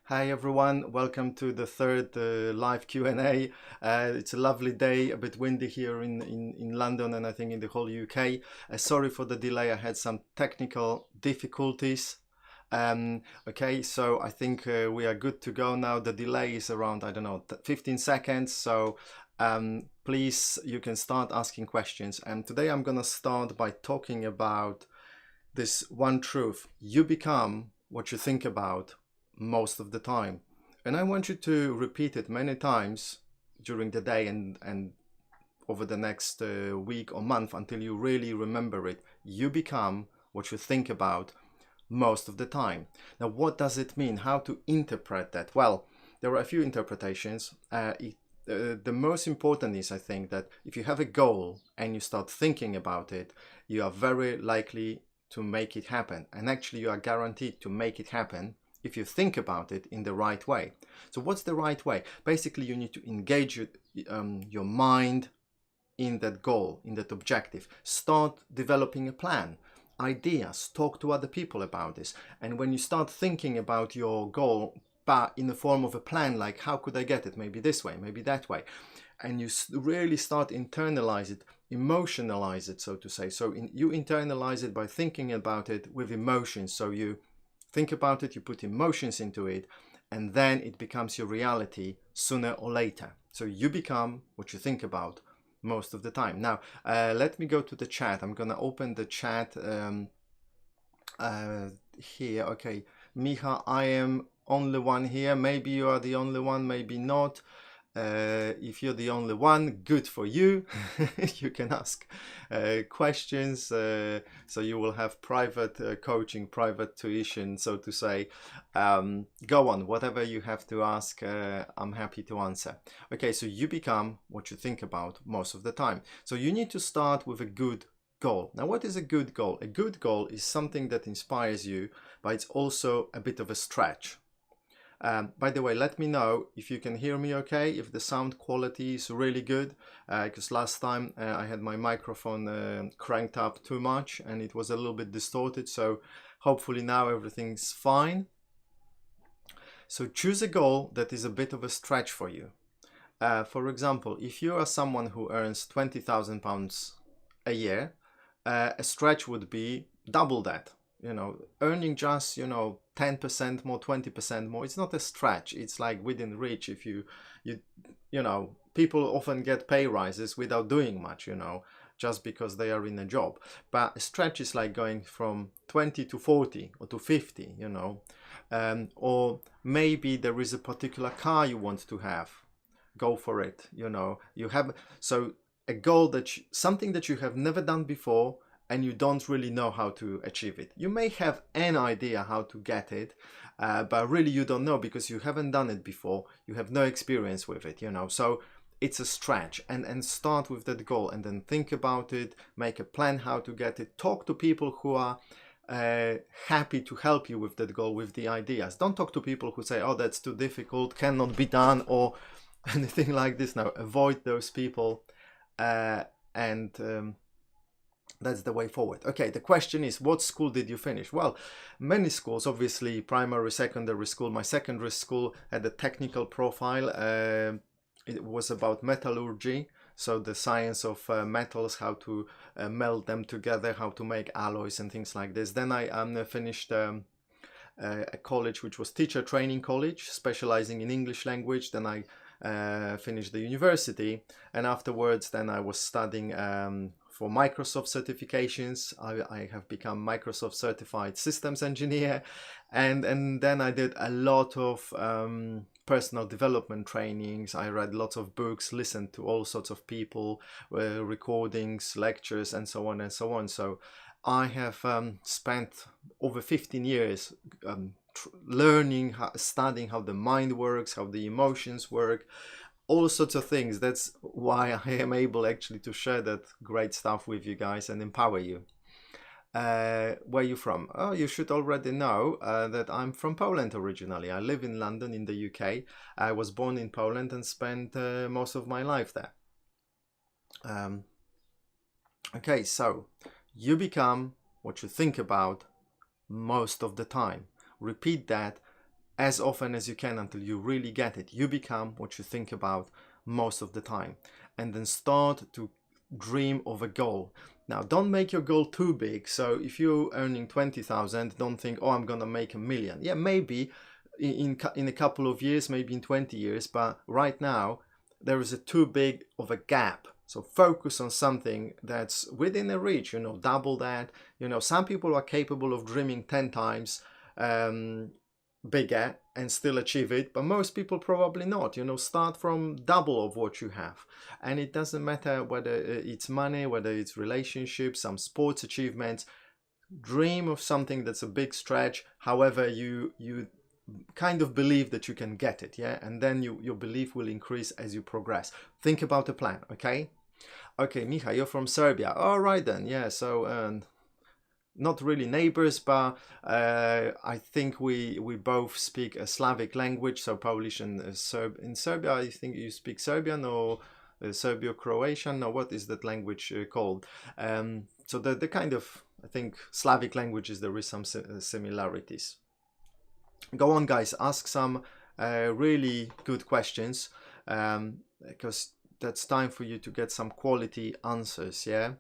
Hi everyone, welcome to the third live Q&A. It's a lovely day, a bit windy here in London and I think in the whole UK. Sorry for the delay, I had some technical difficulties. Okay, so I think we are good to go now. The delay is around, I don't know, 15 seconds. So please, you can start asking questions. And today I'm gonna start by talking about this one truth. You become what you think about most of the time. And I want you to repeat it many times during the day and over the next week or month until you really remember it. You become what you think about most of the time. Now, what does it mean? How to interpret that? Well, there are a few interpretations. The most important is, I think, that if you have a goal and you start thinking about it, you are very likely to make it happen. And actually, you are guaranteed to make it happen if you think about it in the right way. So what's the right way? Basically, you need to engage your mind in that goal, in that objective. Start developing a plan, ideas, talk to other people about this. And when you start thinking about your goal, but in the form of a plan, like how could I get it? Maybe this way, maybe that way. And you really start internalize it, emotionalize it, so to say. So you internalize it by thinking about it with emotions. So you think about it, you put emotions into it, and then it becomes your reality sooner or later. So you become what you think about most of the time. Now, let me go to the chat. I'm gonna open the chat here. Okay, Miha, I am only one here. Maybe you are the only one, maybe not. If you're the only one, good for you. You can ask questions, so you will have private coaching, private tuition, so to say. Go on, whatever you have to ask, I'm happy to answer. Okay, so you become what you think about most of the time. So you need to start with a good goal. Now, what is a good goal? A good goal is something that inspires you, but it's also a bit of a stretch. By the way, let me know if you can hear me okay, if the sound quality is really good, because last time I had my microphone cranked up too much and it was a little bit distorted, so hopefully now everything's fine. So choose a goal that is a bit of a stretch for you. For example, if you are someone who earns £20,000 a year, a stretch would be double that. Earning just 10% more, 20% more, it's not a stretch. It's like within reach. If you people often get pay rises without doing much, just because they are in a job. But a stretch is like going from 20 to 40 or to 50, or maybe there is a particular car you want to have. Go for it. You have, so a goal something that you have never done before, and you don't really know how to achieve it. You may have an idea how to get it, but really you don't know because you haven't done it before. You have no experience with it, So it's a stretch, and start with that goal and then think about it, make a plan how to get it, talk to people who are happy to help you with that goal, with the ideas. Don't talk to people who say, oh, that's too difficult, cannot be done, or anything like this. Now, avoid those people, and that's the way forward. Okay, the question is, what school did you finish? Well, many schools, obviously, primary, secondary school. My secondary school had a technical profile. It was about metallurgy, so the science of metals, how to melt them together, how to make alloys and things like this. Then I finished a college which was teacher training college, specializing in English language. Then I finished the university, and afterwards then I was studying for Microsoft certifications. I have become Microsoft certified systems engineer, and then I did a lot of personal development trainings. I read lots of books, listened to all sorts of people, recordings, lectures, and so on and so on. So I have spent over 15 years learning, studying how the mind works, how the emotions work, all sorts of things. That's why I am able actually to share that great stuff with you guys and empower you. Where are you from? Oh, you should already know that I'm from Poland originally. I live in London in the UK. I was born in Poland and spent most of my life there. Okay, so you become what you think about most of the time. Repeat that as often as you can until you really get it. You become what you think about most of the time. And then start to dream of a goal. Now, don't make your goal too big. So if you're earning 20,000, don't think, oh, I'm gonna make 1,000,000. Yeah, maybe in a couple of years, maybe in 20 years, but right now there is a too big of a gap. So focus on something that's within a reach, double that. Some people are capable of dreaming 10 times bigger and still achieve it, but most people probably not. Start from double of what you have, and it doesn't matter whether it's money, whether it's relationships, some sports achievements. Dream of something that's a big stretch, however you kind of believe that you can get it, yeah, and then your belief will increase as you progress. Think about a plan. Okay, Micha, you're from Serbia. All right then, yeah. So not really neighbors, but I think we both speak a Slavic language, so Polish and in Serbia. I think you speak Serbian or Serbio-Croatian, or what is that language called? So the kind of, I think, Slavic languages, there is some similarities. Go on, guys, ask some really good questions, because that's time for you to get some quality answers, yeah?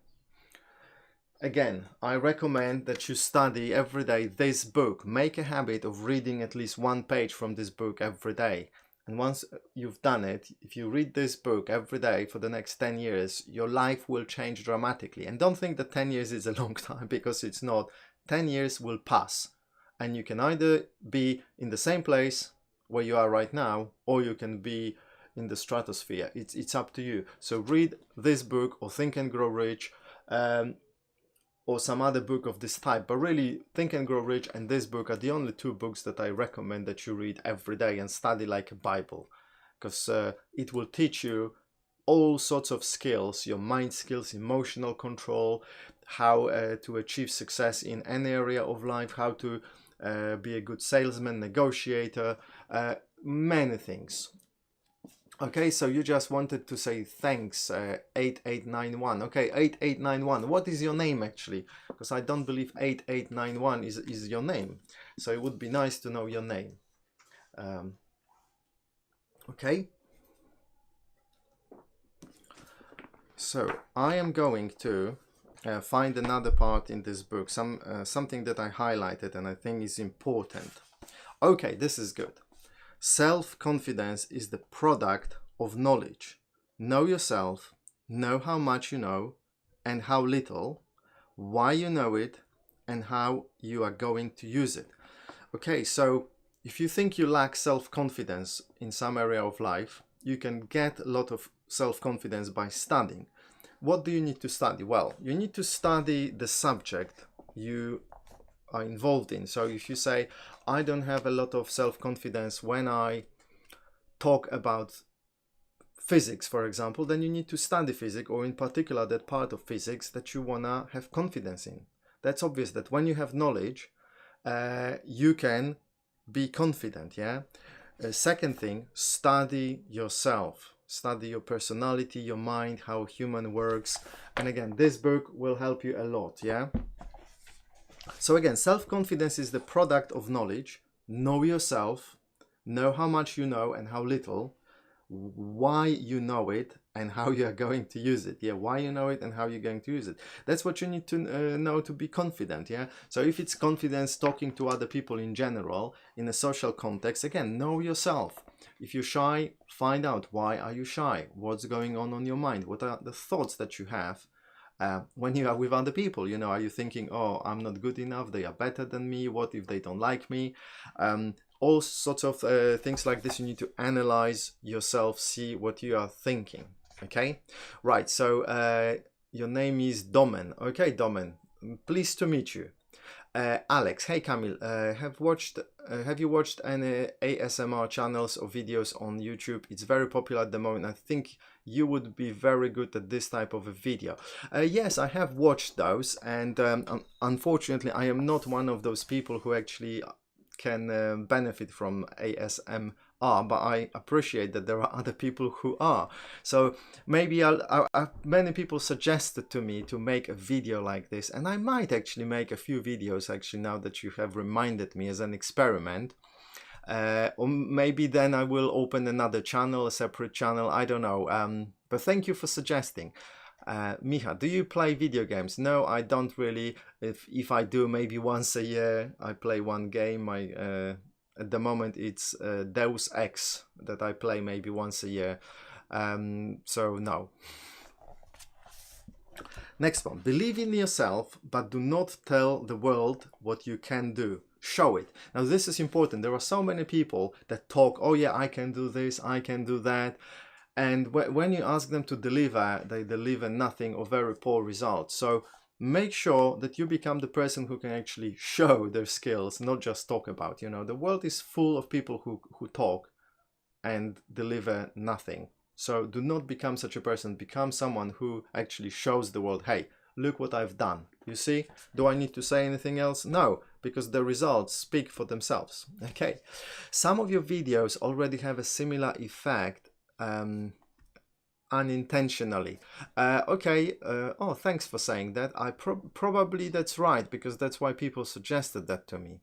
Again, I recommend that you study every day this book. Make a habit of reading at least one page from this book every day. And once you've done it, if you read this book every day for the next 10 years, your life will change dramatically. And don't think that 10 years is a long time, because it's not. 10 years will pass. And you can either be in the same place where you are right now, or you can be in the stratosphere. It's up to you. So read this book, or Think and Grow Rich, or some other book of this type. But really, Think and Grow Rich and this book are the only two books that I recommend that you read every day and study like a Bible, because it will teach you all sorts of skills, your mind skills, emotional control, how to achieve success in any area of life, how to be a good salesman, negotiator, many things. Okay, so you just wanted to say thanks, 8891. Okay, 8891. What is your name actually? Because I don't believe 8891 is your name. So it would be nice to know your name. Okay. So I am going to find another part in this book, something that I highlighted and I think is important. Okay, this is good. Self-confidence is the product of knowledge. Know yourself, know how much you know and how little, why you know it, and how you are going to use it. Okay, so if you think you lack self-confidence in some area of life, you can get a lot of self-confidence by studying. What do you need to study? Well, you need to study the subject you are involved in. So if you say, I don't have a lot of self-confidence when I talk about physics, for example, then you need to study physics, or in particular that part of physics that you wanna have confidence in. That's obvious that when you have knowledge, you can be confident, yeah? Second thing, study yourself. Study your personality, your mind, how human works. And again, this book will help you a lot, yeah? So again, self-confidence is the product of knowledge. Know yourself, know how much you know and how little, why you know it and how you are going to use it. Yeah, why you know it and how you're going to use it. That's what you need to know to be confident, yeah? So if it's confidence talking to other people in general, in a social context, again, know yourself. If you're shy, find out why are you shy? What's going on your mind? What are the thoughts that you have when you are with other people? You know, are you thinking, oh, I'm not good enough, they are better than me, what if they don't like me? All sorts of things like this. You need to analyze yourself, see what you are thinking. Okay, right, so your name is Domen. Okay, Domen, pleased to meet you. Alex, hey Kamil, have you watched any ASMR channels or videos on YouTube? It's very popular at the moment. I think you would be very good at this type of a video. Yes, I have watched those, and unfortunately I am not one of those people who actually can benefit from ASMR, but I appreciate that there are other people who are. So maybe many people suggested to me to make a video like this, and I might actually make a few videos actually now that you have reminded me, as an experiment. Or maybe then I will open another channel, a separate channel, I don't know. But thank you for suggesting. Micha, do you play video games? No, I don't really. If I do, maybe once a year I play one game. At the moment it's Deus Ex that I play maybe once a year. So no. Next one. Believe in yourself, but do not tell the world what you can do. Show it. Now this is important. There are so many people that talk, oh yeah, I can do this, I can do that. And when you ask them to deliver, they deliver nothing or very poor results. So make sure that you become the person who can actually show their skills, not just talk about. You know, the world is full of people who talk and deliver nothing. So do not become such a person. Become someone who actually shows the world, hey, look what I've done. You see, do I need to say anything else? No, because the results speak for themselves. Okay, some of your videos already have a similar effect unintentionally. Oh, thanks for saying that. Probably that's right, because that's why people suggested that to me.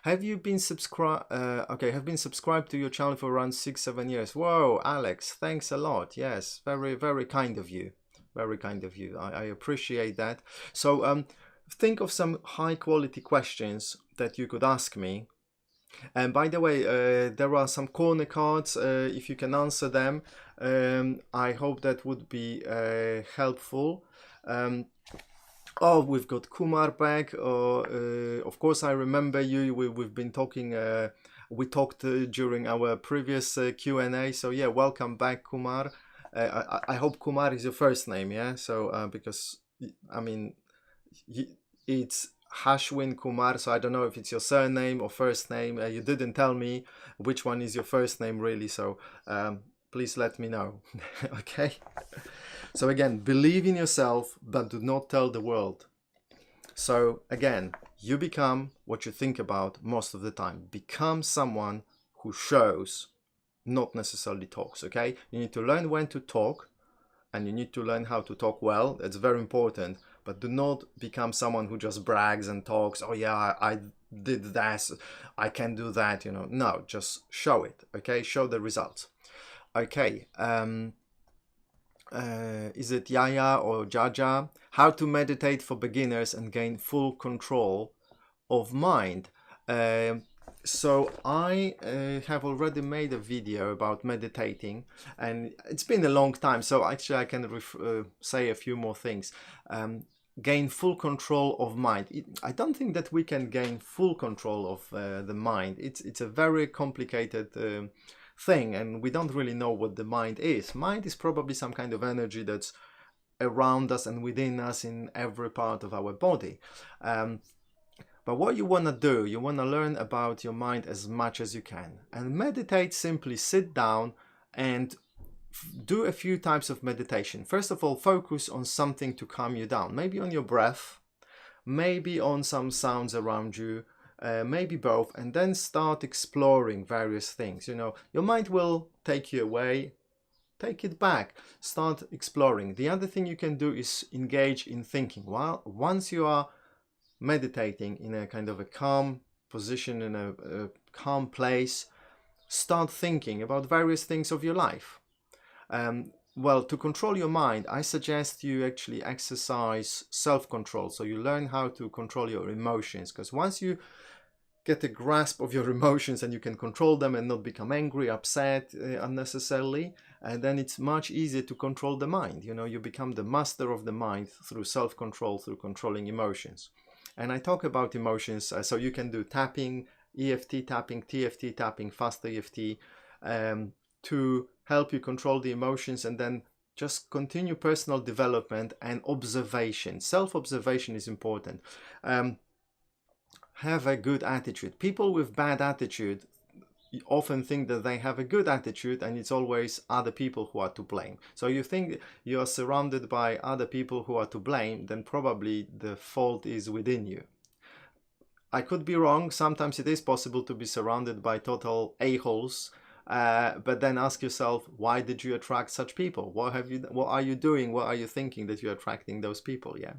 Have you been subscribed? Have been subscribed to your channel for around 6-7 years. Whoa, Alex, thanks a lot. Yes, very, very kind of you. Very kind of you. I appreciate that. So think of some high quality questions that you could ask me. And by the way, there are some corner cards. If you can answer them, I hope that would be helpful. Oh, we've got Kumar back. Of course, I remember you. We've been talking. We talked during our previous Q&A. So yeah, welcome back, Kumar. I hope Kumar is your first name. Yeah. So because I mean, it's Hashwin Kumar. So I don't know if it's your surname or first name. You didn't tell me which one is your first name really. So please let me know. Okay. So again, believe in yourself, but do not tell the world. So again, you become what you think about most of the time. Become someone who shows, not necessarily talks, okay? You need to learn when to talk, and you need to learn how to talk well. That's very important. But do not become someone who just brags and talks, oh yeah, I did this, I can do that, you know. No, just show it, okay? Show the results. Okay, is it Yaya or Jaja? How to meditate for beginners and gain full control of mind. So I have already made a video about meditating, and it's been a long time, so actually I can say a few more things. Gain full control of mind. I don't think that we can gain full control of the mind. It's a very complicated thing, and we don't really know what the mind is. Mind is probably some kind of energy that's around us and within us in every part of our body. But what you want to do, you want to learn about your mind as much as you can. And meditate, simply sit down and do a few types of meditation. First of all, focus on something to calm you down. Maybe on your breath, maybe on some sounds around you, maybe both, and then start exploring various things. You know, your mind will take you away, take it back, start exploring. The other thing you can do is engage in thinking. Well, once you are meditating in a kind of a calm position, in a calm place, start thinking about various things of your life. Well, to control your mind, I suggest you actually exercise self-control. So you learn how to control your emotions, because once you get a grasp of your emotions and you can control them and not become angry, upset unnecessarily, and then it's much easier to control the mind. You know, you become the master of the mind through self-control, through controlling emotions. And I talk about emotions, so you can do tapping, EFT tapping, TFT tapping, fast EFT, to help you control the emotions, and then just continue personal development and observation. Self-observation is important. Have a good attitude. People with bad attitude often think that they have a good attitude, and it's always other people who are to blame. So you think you are surrounded by other people who are to blame, then probably the fault is within you. I could be wrong. Sometimes it is possible to be surrounded by total a-holes, but then ask yourself, why did you attract such people? What are you doing? What are you thinking that you're attracting those people? Yeah.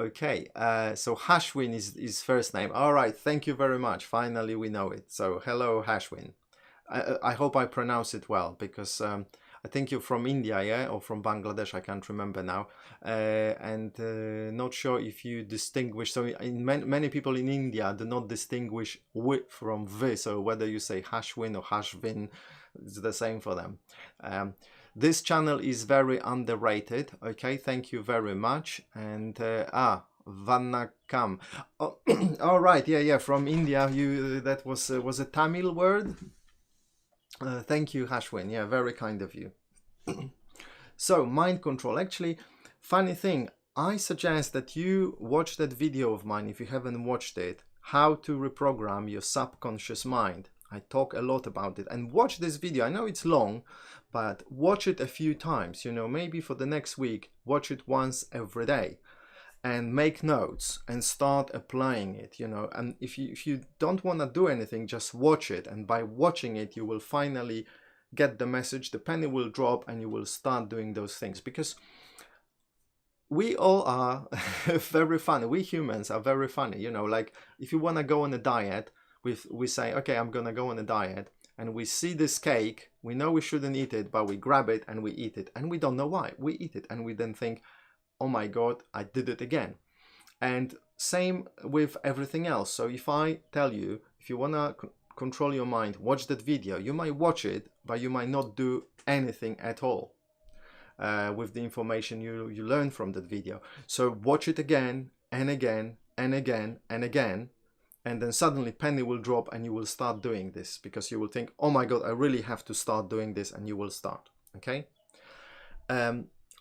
Okay, so Hashwin is his first name. All right, thank you very much. Finally, we know it. So, hello, Hashwin. I hope I pronounce it well because I think you're from India, yeah, or from Bangladesh. I can't remember now, and not sure if you distinguish. So, many people in India do not distinguish w from v. So, whether you say Hashwin or Hashvin, it's the same for them. This channel is very underrated. Okay, thank you very much. And Vannakam. Oh, all right, yeah, from India. You that was a Tamil word. Thank you, Hashwin. Yeah, very kind of you. So, mind control. Actually, funny thing, I suggest that you watch that video of mine if you haven't watched it, how to reprogram your subconscious mind. I talk a lot about it. And watch this video. I know it's long, but watch it a few times. You know, maybe for the next week, watch it once every day. And make notes and start applying it, you know. And if you don't want to do anything, just watch it, and by watching it you will finally get the message, the penny will drop, and you will start doing those things. Because we all are very funny. We humans are very funny, you know. Like if you want to go on a diet, we say, okay, I'm gonna go on a diet, and we see this cake, we know we shouldn't eat it, but we grab it and we eat it, and we don't know why we eat it, and we then think, oh my god, I did it again. And same with everything else. So if I tell you, if you want to control your mind, watch that video, you might watch it, but you might not do anything at all with the information you learn from that video. So watch it again and again and again and again, and then suddenly penny will drop and you will start doing this, because you will think, oh my god, I really have to start doing this, and you will start. Okay.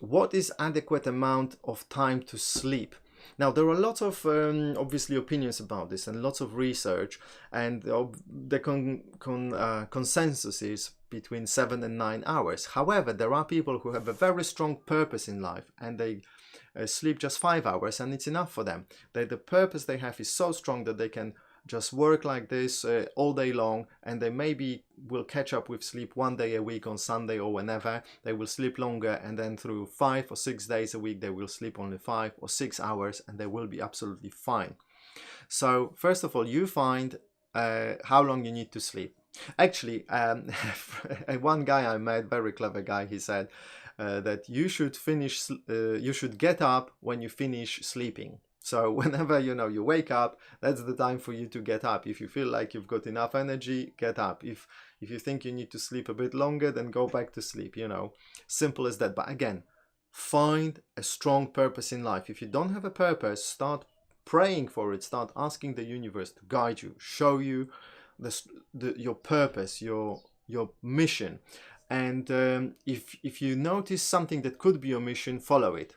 What is adequate amount of time to sleep? Now, there are lots of obviously opinions about this and lots of research, and the consensus is between 7 and 9 hours. However, there are people who have a very strong purpose in life, and they sleep just 5 hours, and it's enough for them. The purpose they have is so strong that they can just work like this all day long, and they maybe will catch up with sleep 1 day a week on Sunday or whenever. They will sleep longer, and then through 5 or 6 days a week they will sleep only 5 or 6 hours, and they will be absolutely fine. So first of all, you find how long you need to sleep. Actually, one guy I met, very clever guy, he said that you should get up when you finish sleeping. So whenever you wake up, that's the time for you to get up. If you feel like you've got enough energy, get up. If you think you need to sleep a bit longer, then go back to sleep, Simple as that. But again, find a strong purpose in life. If you don't have a purpose, start praying for it. Start asking the universe to guide you, show you your purpose, your mission. And if you notice something that could be your mission, follow it.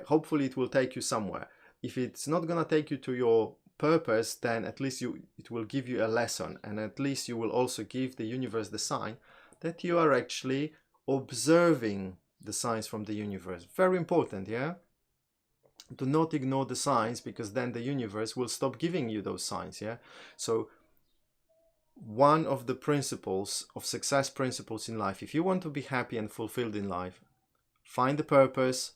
Hopefully it will take you somewhere. If it's not gonna take you to your purpose, then at least it will give you a lesson, and at least you will also give the universe the sign that you are actually observing the signs from the universe. Very important, yeah? Do not ignore the signs, because then the universe will stop giving you those signs, yeah? So one of the principles of success principles in life, if you want to be happy and fulfilled in life, find the purpose,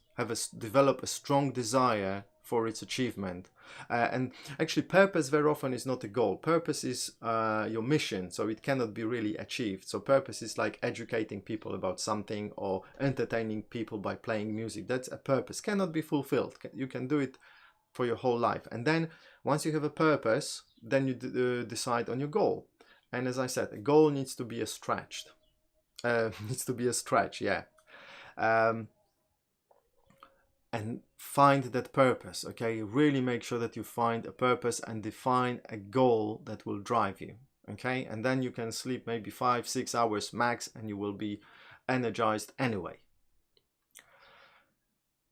develop a strong desire for its achievement. And actually, purpose very often is not a goal. Purpose is your mission, so it cannot be really achieved. So purpose is like educating people about something, or entertaining people by playing music. That's a purpose, cannot be fulfilled. You can do it for your whole life. And then once you have a purpose, then you decide on your goal. And as I said, a goal needs to be a stretch. Yeah. And find that purpose, okay? Really make sure that you find a purpose and define a goal that will drive you, okay? And then you can sleep maybe 5-6 hours max, and you will be energized anyway.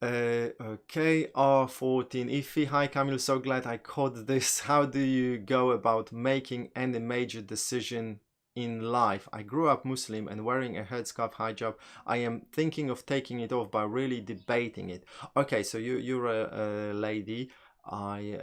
Okay, R14 Iffy. Hi Kamil, so glad I caught this. How do you go about making any major decision in life? I grew up Muslim and wearing a headscarf hijab. I am thinking of taking it off, but really debating it. Okay, so you're a lady, I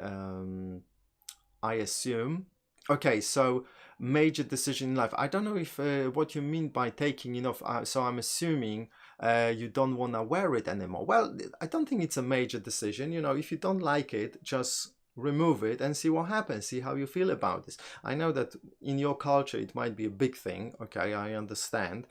assume. Okay, so major decision in life. I don't know if what you mean by taking it off. So I'm assuming you don't want to wear it anymore. Well, I don't think it's a major decision. You know, if you don't like it, just remove it and see what happens. See how you feel about this. I know that in your culture it might be a big thing. Okay, I understand.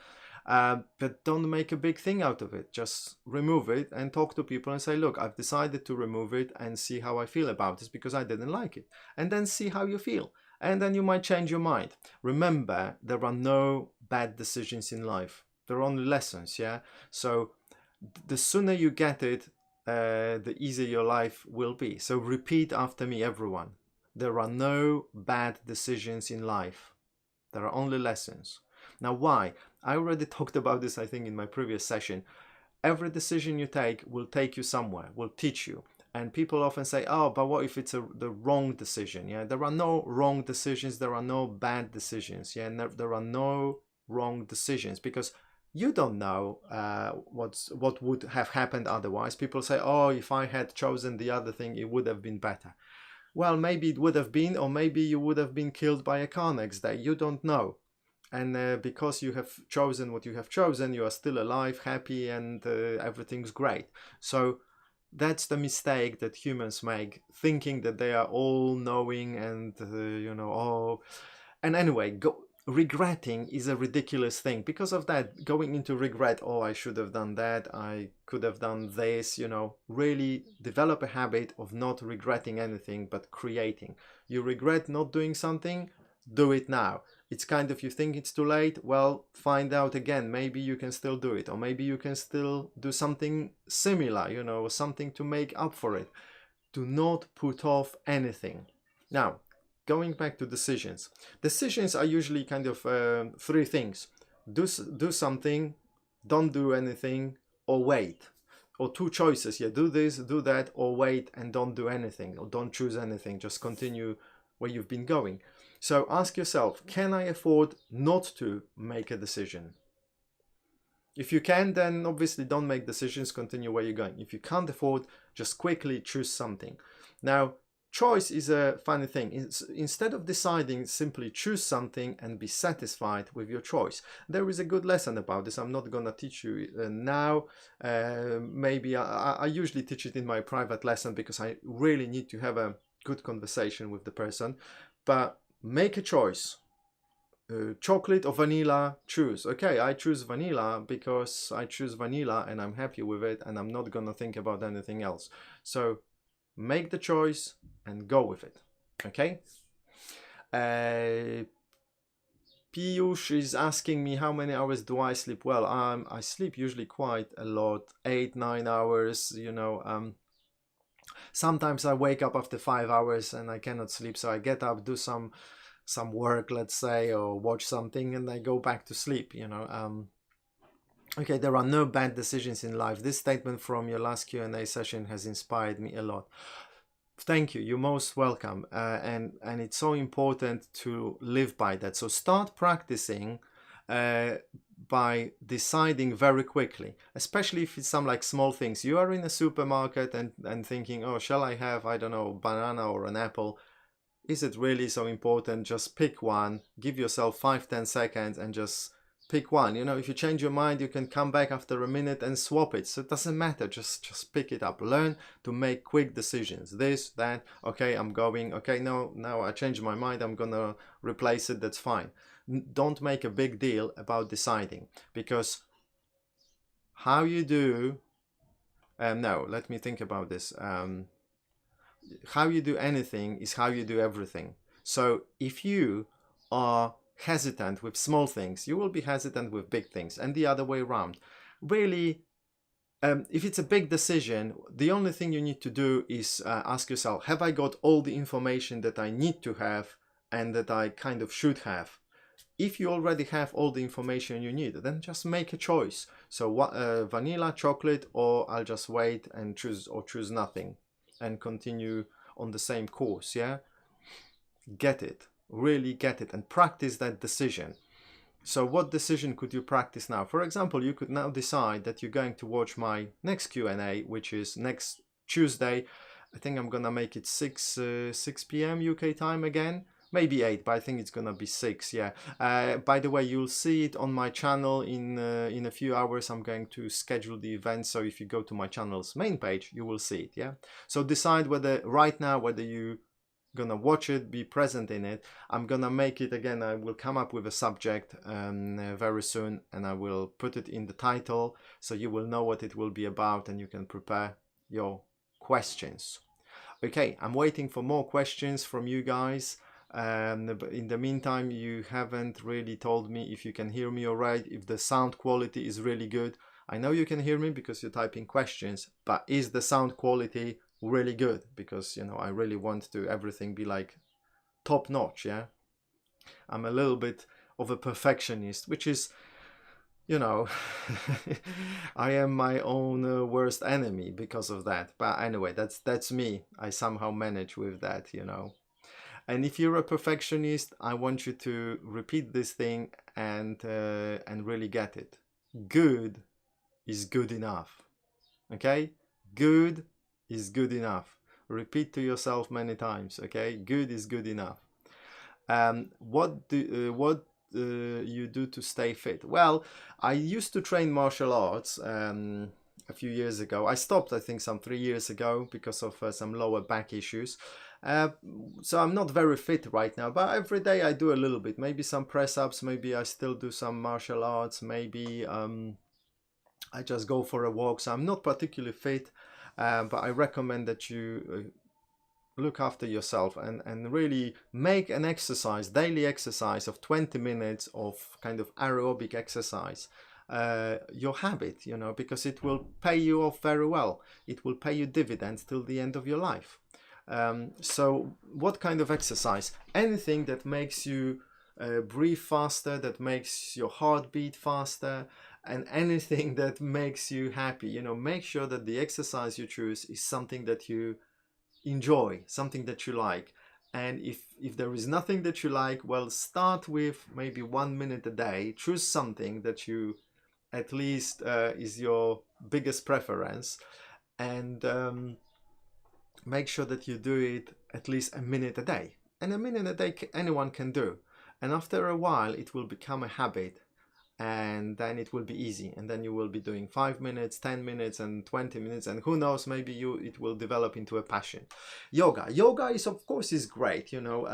But don't make a big thing out of it. Just remove it and talk to people and say, look, I've decided to remove it and see how I feel about this because I didn't like it. And then see how you feel. And then you might change your mind. Remember, there are no bad decisions in life. There are only lessons, yeah? So the sooner you get it, the easier your life will be. So repeat after me, everyone. There are no bad decisions in life. There are only lessons. Now, why? I already talked about this, I think, in my previous session. Every decision you take will take you somewhere, will teach you. And people often say, oh, but what if it's the wrong decision? Yeah, there are no wrong decisions. There are no bad decisions. Yeah, and there are no wrong decisions because you don't know what would have happened otherwise. People say, oh, if I had chosen the other thing, it would have been better. Well, maybe it would have been, or maybe you would have been killed by a car next day. You don't know. And because you have chosen what you have chosen, you are still alive, happy, and everything's great. So that's the mistake that humans make, thinking that they are all knowing and oh. And anyway, regretting is a ridiculous thing. Because of that, going into regret, oh, I should have done that, I could have done this, really develop a habit of not regretting anything but creating. You regret not doing something, do it now. It's kind of, you think it's too late, well, find out again, maybe you can still do it, or maybe you can still do something similar, something to make up for it. Do not put off anything. Now, going back to decisions. Decisions are usually kind of three things. Do something, don't do anything, or wait. Or two choices, yeah, do this, do that, or wait and don't do anything, or don't choose anything, just continue where you've been going. So ask yourself, can I afford not to make a decision? If you can, then obviously don't make decisions, continue where you're going. If you can't afford, just quickly choose something. Now, choice is a funny thing. Instead of deciding, simply choose something and be satisfied with your choice. There is a good lesson about this. I'm not going to teach you now. Maybe I usually teach it in my private lesson because I really need to have a good conversation with the person. But make a choice. Chocolate or vanilla, choose. Okay, I choose vanilla because I choose vanilla and I'm happy with it and I'm not gonna think about anything else. So make the choice and go with it. Okay. Piyush is asking me how many hours do I sleep? Well, I sleep usually quite a lot, 8-9 hours. Sometimes I wake up after 5 hours and I cannot sleep, so I get up, do some work, let's say, or watch something, and I go back to sleep. Okay, there are no bad decisions in life. This statement from your last Q&A session has inspired me a lot. Thank you. You're most welcome. And it's so important to live by that. So start practicing by deciding very quickly, especially if it's some like small things. You are in a supermarket and thinking, oh, shall I have, I don't know, banana or an apple? Is it really so important? Just pick one, give yourself 5-10 seconds and just pick one. If you change your mind, you can come back after a minute and swap it. So it doesn't matter, just pick it up. Learn to make quick decisions. This, that, okay, I'm going, okay, no, now I changed my mind, I'm gonna replace it, that's fine. Don't make a big deal about deciding, because how you do, no, let me think about this. How you do anything is how you do everything. So if you are hesitant with small things, you will be hesitant with big things, and the other way around. Really, if it's a big decision, the only thing you need to do is ask yourself, have I got all the information that I need to have and that I kind of should have? If you already have all the information you need, then just make a choice. So what, vanilla, chocolate, or I'll just wait and choose nothing and continue on the same course. Yeah, get it, really get it, and practice that decision. So what decision could you practice now? For example, you could now decide that you're going to watch my next Q&A, which is next Tuesday. I think I'm gonna make it 6 p.m. UK time again. maybe 8, but I think it's gonna be 6. Yeah. By the way, you'll see it on my channel in a few hours. I'm going to schedule the event, so if you go to my channel's main page, you will see it. Yeah. So decide whether right now whether you gonna watch it, be present in it. I'm gonna make it again. I will come up with a subject very soon, and I will put it in the title, so you will know what it will be about, and you can prepare your questions. Okay, I'm waiting for more questions from you guys. But in the meantime, you haven't really told me if you can hear me all right, if the sound quality is really good. I know you can hear me because you're typing questions, but is the sound quality really good? Because, you know, I really want to everything be like top notch, yeah? I'm a little bit of a perfectionist, which is, you know, I am my own worst enemy because of that. But anyway, that's me. I somehow manage with that, you know. And if you're a perfectionist, I want you to repeat this thing and really get it. Good is good enough. Okay? Good is good enough. Repeat to yourself many times. Okay? Good is good enough. What you do to stay fit? Well, I used to train martial arts a few years ago. I stopped, I think, some 3 years ago because of some lower back issues. So I'm not very fit right now, but every day I do a little bit. Maybe some press-ups, maybe I still do some martial arts, maybe I just go for a walk. So I'm not particularly fit, but I recommend that you look after yourself and really make an exercise, daily exercise of 20 minutes of kind of aerobic exercise, your habit, you know, because it will pay you off very well. It will pay you dividends till the end of your life. So what kind of exercise? Anything that makes you breathe faster, that makes your heart beat faster, and anything that makes you happy. You know, make sure that the exercise you choose is something that you enjoy, something that you like. And if there is nothing that you like, well, start with maybe 1 minute a day. Choose something that you at least is your biggest preference, and make sure that you do it at least a minute a day. And a minute a day anyone can do. And after a while, it will become a habit, and then it will be easy, and then you will be doing 5 minutes, 10 minutes, and 20 minutes, and who knows, maybe it will develop into a passion. Yoga is, of course, is great, you know.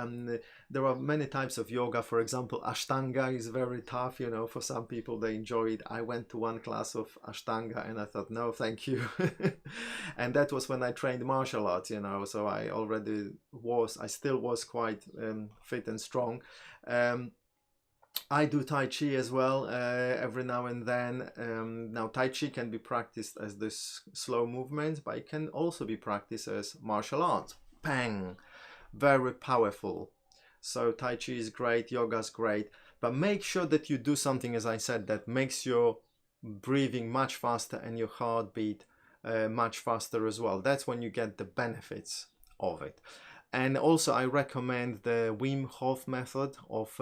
There are many types of yoga. For example, Ashtanga is very tough, you know. For some people, they enjoy it. I went to one class of Ashtanga and I thought, no thank you. And that was when I trained martial arts, you know, so I still was quite fit and strong. I do Tai Chi as well every now and then. Now, Tai Chi can be practiced as this slow movement, but it can also be practiced as martial arts. Bang! Very powerful. So Tai Chi is great, yoga's great, but make sure that you do something, as I said, that makes your breathing much faster and your heartbeat much faster as well. That's when you get the benefits of it. And also I recommend the Wim Hof method of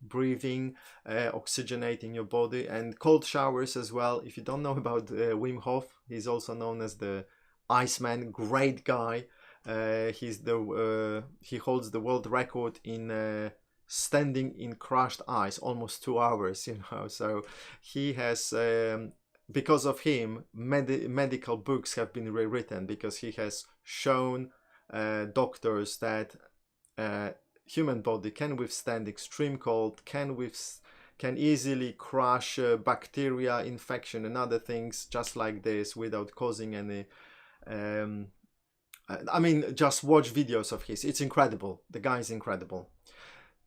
breathing, oxygenating your body, and cold showers as well. If you don't know about Wim Hof, he's also known as the Iceman, great guy. He holds the world record in standing in crushed ice almost 2 hours, you know. So he has, because of him, medical books have been rewritten, because he has shown doctors that human body can withstand extreme cold, can easily crush bacteria, infection, and other things just like this without causing any I mean, just watch videos of his. It's incredible. The guy is incredible.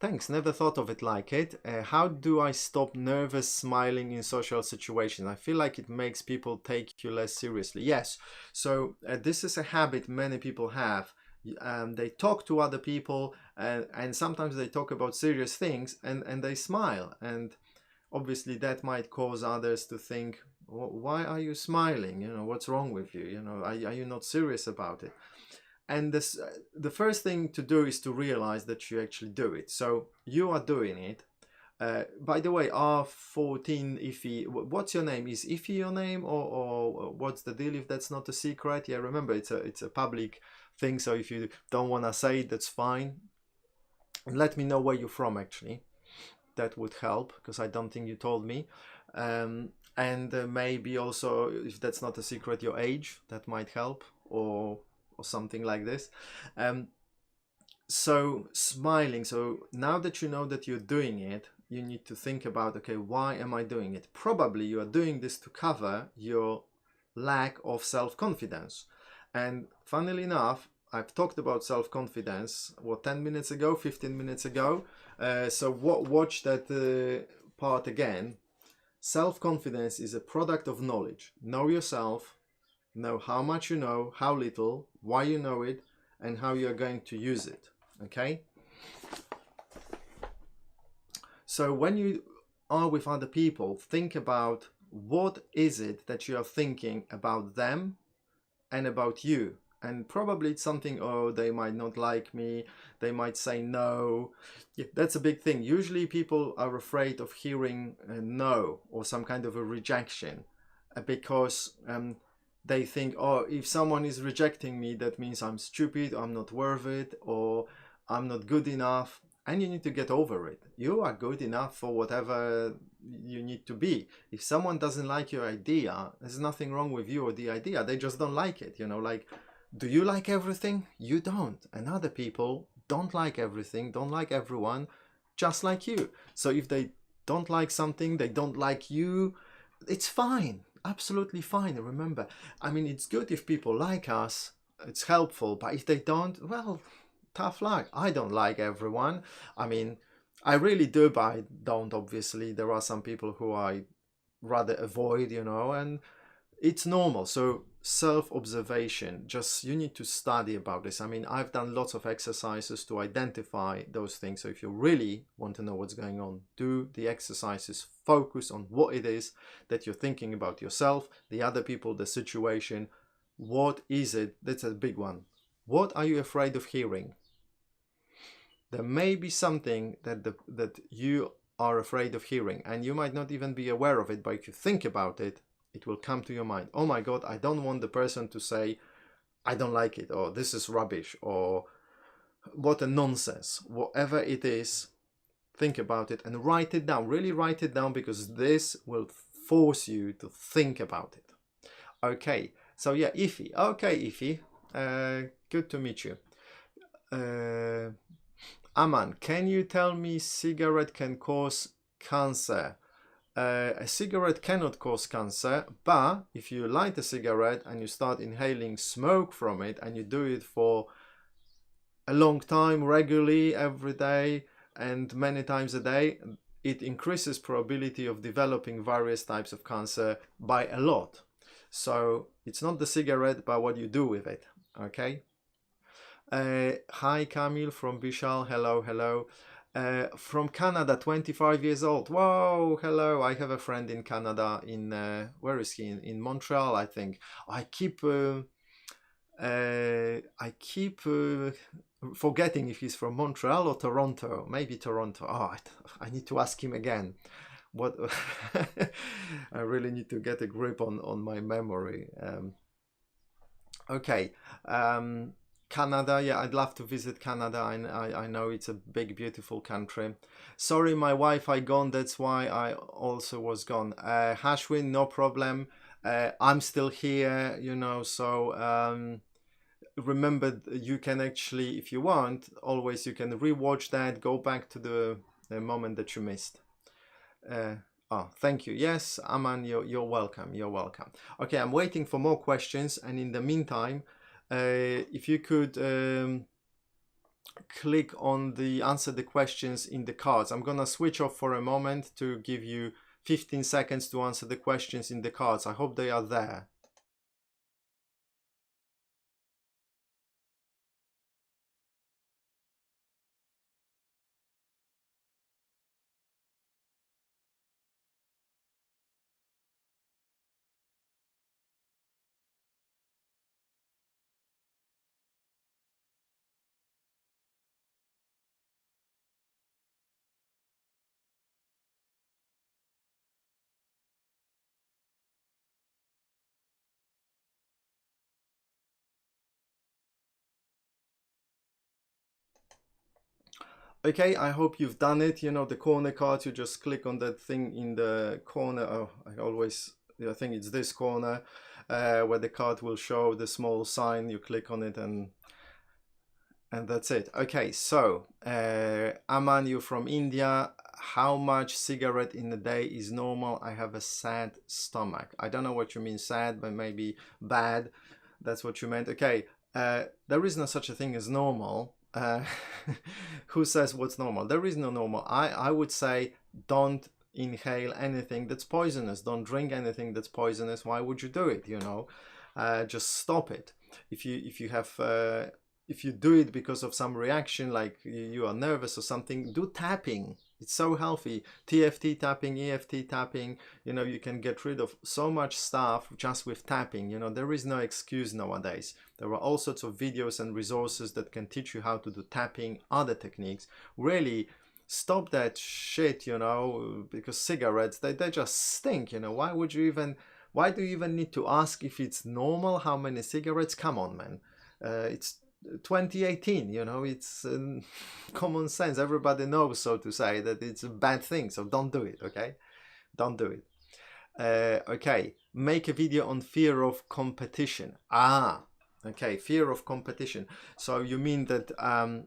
Thanks, never thought of it like it. How do I stop nervous smiling in social situations? I feel like it makes people take you less seriously. Yes, so this is a habit many people have. They talk to other people and sometimes they talk about serious things and they smile. And obviously that might cause others to think, why are you smiling? You know, what's wrong with you? You know, are you not serious about it? And the first thing to do is to realize that you actually do it. So you are doing it. By the way, R14 Ify, what's your name? Is Ify your name, or what's the deal? If that's not a secret, yeah. Remember, it's a public thing. So if you don't want to say it, that's fine. And let me know where you're from, actually. That would help, because I don't think you told me. And maybe also, if that's not a secret, your age, that might help, or something like this. Um, so smiling. So now that you know that you're doing it, you need to think about, okay, why am I doing it? Probably you are doing this to cover your lack of self-confidence. And funnily enough, I've talked about self-confidence, what, 10 minutes ago, 15 minutes ago. So watch that part again. Self-confidence is a product of knowledge. Know yourself, know how much you know, how little, why you know it, and how you're going to use it. Okay? So when you are with other people, think about what is it that you are thinking about them and about you. And probably it's something, oh, they might not like me, they might say no. Yeah, that's a big thing. Usually people are afraid of hearing a no or some kind of a rejection, because they think, oh, if someone is rejecting me, that means I'm stupid, I'm not worth it, or I'm not good enough. And you need to get over it. You are good enough for whatever you need to be. If someone doesn't like your idea, there's nothing wrong with you or the idea. They just don't like it. Like, do you like everything? You don't. And other people don't like everything, don't like everyone, just like you. So if they don't like something, they don't like you, it's fine. Absolutely fine. Remember, I mean, it's good if people like us, it's helpful, but if they don't, well, tough luck. I don't like everyone. I mean, I really do, but I don't, obviously. There are some people who I rather avoid, and it's normal. So self-observation, just you need to study about this. I mean, I've done lots of exercises to identify those things. So if you really want to know what's going on, do the exercises, focus on what it is that you're thinking about yourself, the other people, the situation. What is it? That's a big one. What are you afraid of hearing? There may be something that you are afraid of hearing, and you might not even be aware of it, but if you think about it, it will come to your mind. Oh my God, I don't want the person to say, I don't like it, or this is rubbish, or what a nonsense. Whatever it is, think about it and write it down. Really write it down, because this will force you to think about it. Okay, so yeah, Ify. Okay, Ify. Good to meet you. Aman, can you tell me cigarette can cause cancer? A cigarette cannot cause cancer, but if you light a cigarette and you start inhaling smoke from it, and you do it for a long time, regularly, every day, and many times a day, it increases probability of developing various types of cancer by a lot. So it's not the cigarette, but what you do with it. Okay. Hi, Kamil from Bishal. Hello, hello. From Canada, 25 years old. Whoa, hello. I have a friend in Canada. In where is he? In Montreal, I think. I keep forgetting if he's from Montreal or Toronto. Maybe Toronto. Oh, I need to ask him again. What? I really need to get a grip on my memory. Okay. Canada, yeah, I'd love to visit Canada. I know it's a big, beautiful country. Sorry, my Wi-Fi gone. That's why I also was gone. Hashwin, no problem. I'm still here, so remember, you can actually, if you want, always you can rewatch that, go back to the moment that you missed. Oh, thank you. Yes, Aman, you're welcome. You're welcome. Okay, I'm waiting for more questions, and in the meantime, if you could click on the answer the questions in the cards. I'm gonna switch off for a moment to give you 15 seconds to answer the questions in the cards. I hope they are there. Okay, I hope you've done it. You know, the corner card, you just click on that thing in the corner. Oh, I think it's this corner where the card will show the small sign. You click on it and that's it. Okay, so Aman, you from India. How much cigarette in a day is normal? I have a sad stomach. I don't know what you mean sad, but maybe bad. That's what you meant. Okay, there is no such a thing as normal. Who says what's normal? There is no normal. I would say don't inhale anything that's poisonous. Don't drink anything that's poisonous. Why would you do it? You know, just stop it. If you do it because of some reaction, like you are nervous or something, do tapping. It's so healthy. TFT tapping, EFT tapping, you know, you can get rid of so much stuff just with tapping. You know, there is no excuse nowadays. There are all sorts of videos and resources that can teach you how to do tapping, other techniques. Really stop that shit, you know, because cigarettes, they just stink, you know. Why do you even need to ask if it's normal how many cigarettes? Come on, man. It's 2018, you know, it's common sense. Everybody knows, so to say, that it's a bad thing, so don't do it. Okay, don't do it. Okay, make a video on fear of competition. Okay, fear of competition. So you mean that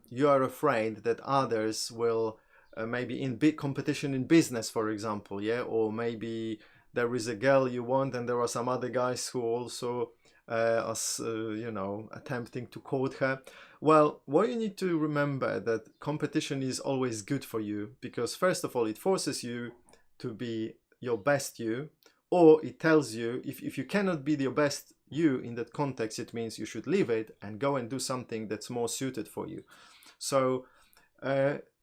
you are afraid that others will maybe in big competition in business, for example, yeah, or maybe there is a girl you want and there are some other guys who also you know, attempting to court her. Well, what you need to remember that competition is always good for you, because first of all, it forces you to be your best you, or it tells you if you cannot be your best you in that context, it means you should leave it and go and do something that's more suited for you. So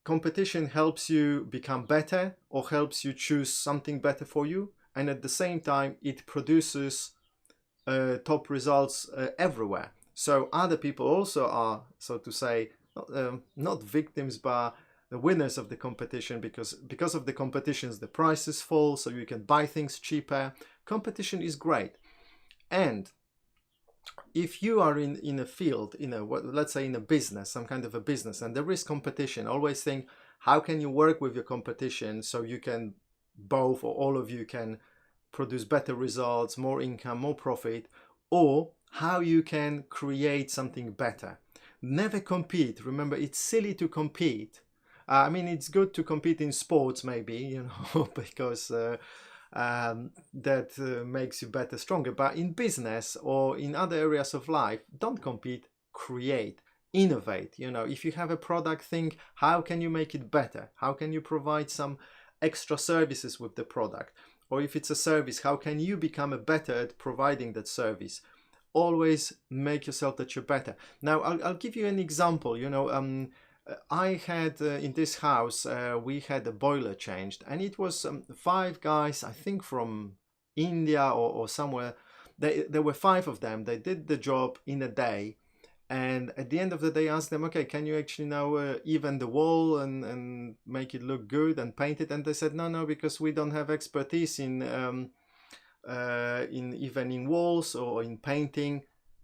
competition helps you become better or helps you choose something better for you, and at the same time it produces top results everywhere. So other people also are, so to say, not victims, but the winners of the competition, because of the competitions the prices fall, so you can buy things cheaper. Competition is great. And if you are in a field, let's say in a business, some kind of a business, and there is competition, always think, how can you work with your competition so you can both, or all of you can produce better results, more income, more profit, or how you can create something better. Never compete. Remember, it's silly to compete. I mean, it's good to compete in sports, maybe, you know, because that makes you better, stronger. But in business or in other areas of life, don't compete, create, innovate. You know, if you have a product, think, how can you make it better? How can you provide some extra services with the product? Or if it's a service, how can you become better at providing that service? Always make yourself that you're better. Now, I'll give you an example. You know, I had in this house, we had a boiler changed, and it was 5 guys, I think from India or somewhere. There were 5 of them. They did the job in a day. And at the end of the day, I asked them, okay, can you actually now even the wall and make it look good and paint it? And they said, no, because we don't have expertise in even in walls or in painting.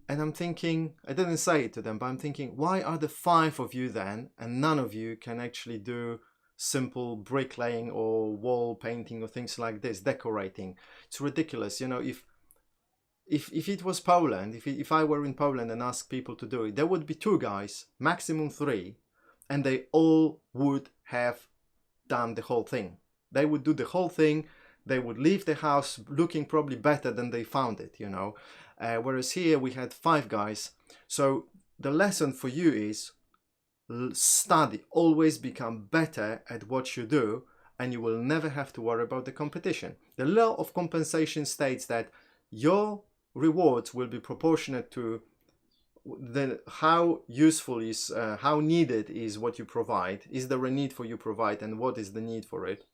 And I'm thinking, I didn't say it to them, but I'm thinking, why are the 5 of you then, and none of you can actually do simple bricklaying or wall painting or things like this, decorating? It's ridiculous, you know. If it was Poland, if I were in Poland and asked people to do it, there would be 2 guys, maximum 3, and they all would have done the whole thing. They would do the whole thing. They would leave the house looking probably better than they found it, you know. Whereas here we had 5 guys. So the lesson for you is study, always become better at what you do, and you will never have to worry about the competition. The law of compensation states that your rewards will be proportionate to how useful is, how needed is what you provide. Is there a need for you provide, and what is the need for it?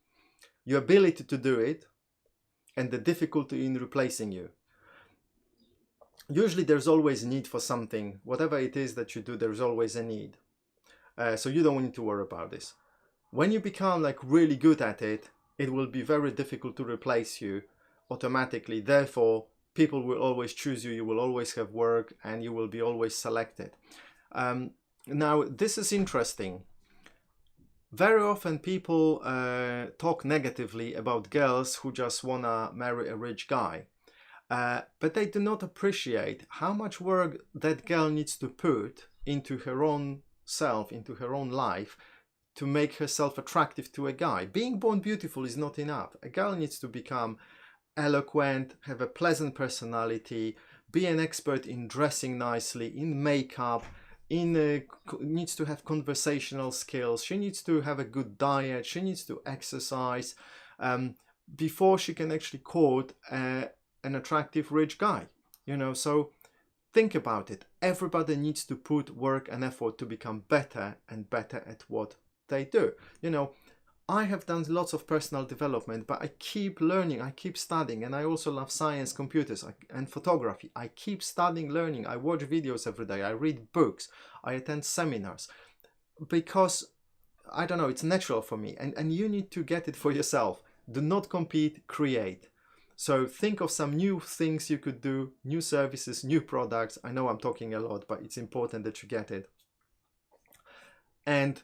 Your ability to do it, and the difficulty in replacing you. Usually there's always a need for something. Whatever it is that you do, there's always a need. So you don't need to worry about this. When you become like really good at it, it will be very difficult to replace you automatically. Therefore, people will always choose you, you will always have work, and you will be always selected. Now, this is interesting. Very often people talk negatively about girls who just wanna marry a rich guy. But they do not appreciate how much work that girl needs to put into her own self, into her own life, to make herself attractive to a guy. Being born beautiful is not enough. A girl needs to become eloquent, have a pleasant personality, be an expert in dressing nicely, in makeup, needs to have conversational skills. She needs to have a good diet. She needs to exercise before she can actually court an attractive rich guy. So think about it. Everybody needs to put work and effort to become better and better at what they do. I have done lots of personal development, but I keep learning, I keep studying, and I also love science, computers, and photography. I keep studying, learning. I watch videos every day. I read books. I attend seminars because, I don't know, it's natural for me. And you need to get it for yourself. Do not compete, create. So think of some new things you could do, new services, new products. I know I'm talking a lot, but it's important that you get it. And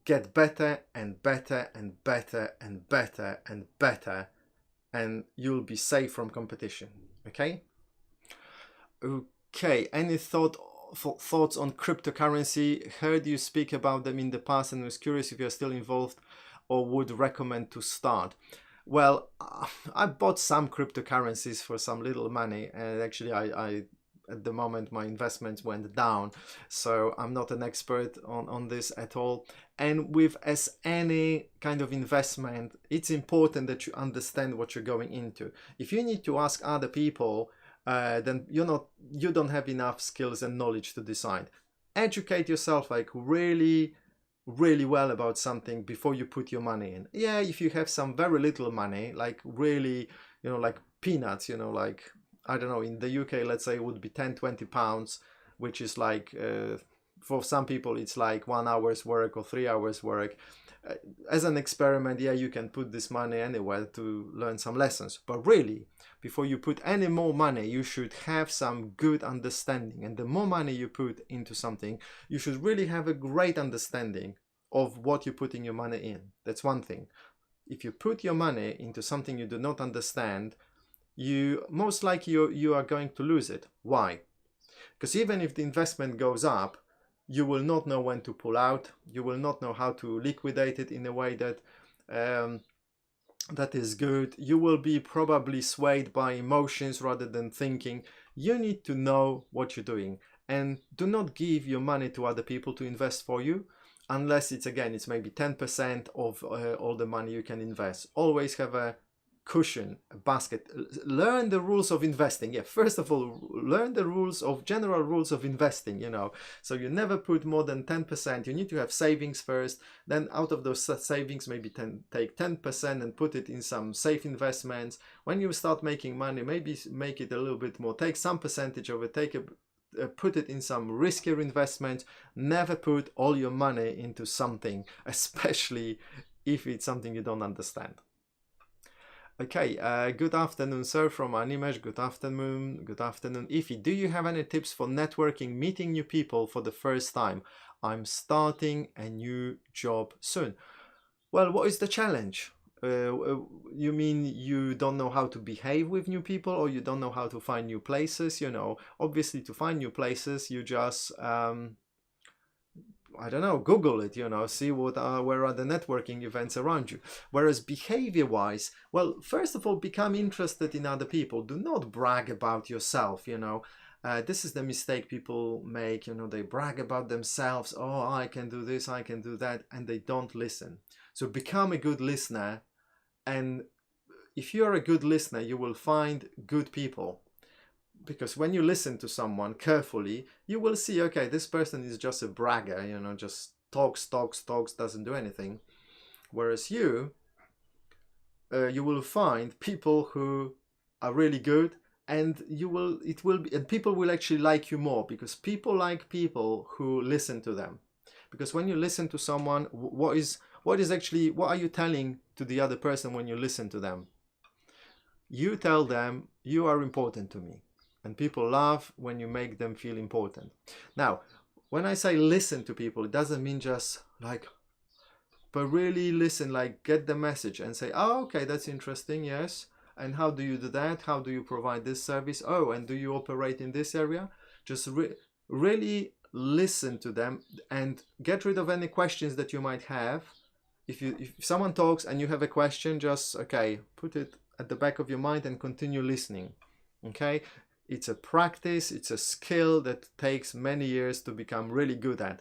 get better and better and better and better and better, and you'll be safe from competition. Okay, any thoughts on cryptocurrency? Heard you speak about them in the past and was curious if you're still involved or would recommend to start. Well, I bought some cryptocurrencies for some little money, and actually I at the moment my investments went down, so I'm not an expert on this at all. And with as any kind of investment, it's important that you understand what you're going into. If you need to ask other people, then you don't have enough skills and knowledge to decide. Educate yourself like really well about something before you put your money in. Yeah, if you have some very little money, like really, like peanuts, like, I don't know, in the UK, let's say it would be 10-20 pounds, which is like, for some people, it's like 1 hour's work or 3 hours work. As an experiment, yeah, you can put this money anywhere to learn some lessons. But really, before you put any more money, you should have some good understanding. And the more money you put into something, you should really have a great understanding of what you're putting your money in. That's one thing. If you put your money into something you do not understand, you most likely you are going to lose it. Why? Because even if the investment goes up, you will not know when to pull out. You will not know how to liquidate it in a way that that is good. You will be probably swayed by emotions rather than thinking. You need to know what you're doing, and do not give your money to other people to invest for you, unless it's maybe 10% of all the money you can invest. Always have a cushion, a basket. Learn the rules of investing. Yeah, first of all, learn the general rules of investing, so you never put more than 10%. You need to have savings first, then out of those savings maybe take 10% and put it in some safe investments. When you start making money, maybe make it a little bit more, take some percentage of it, put it in some riskier investments. Never put all your money into something, especially if it's something you don't understand. Okay, good afternoon, sir, from Animesh. Good afternoon. Good afternoon. Ify, do you have any tips for networking, meeting new people for the first time? I'm starting a new job soon. Well, what is the challenge? You mean you don't know how to behave with new people, or you don't know how to find new places? Obviously, to find new places, you just I don't know, Google it, see where are the networking events around you. Whereas behavior-wise, well, first of all, become interested in other people. Do not brag about yourself, this is the mistake people make, they brag about themselves. Oh, I can do this, I can do that, and they don't listen. So become a good listener, and if you're a good listener, you will find good people. Because when you listen to someone carefully, you will see, okay, this person is just a bragger, just talks, doesn't do anything. Whereas you will find people who are really good, and people will actually like you more, because people like people who listen to them. Because when you listen to someone, what are you telling to the other person when you listen to them? You tell them, you are important to me. And people love when you make them feel important. Now, when I say listen to people, it doesn't mean just like but really listen, like get the message and say, oh, okay, that's interesting, yes. And how do you do that? How do you provide this service? Oh, and do you operate in this area? Just really listen to them and get rid of any questions that you might have. If someone talks and you have a question, just okay, put it at the back of your mind and continue listening. Okay, it's a practice, it's a skill that takes many years to become really good at.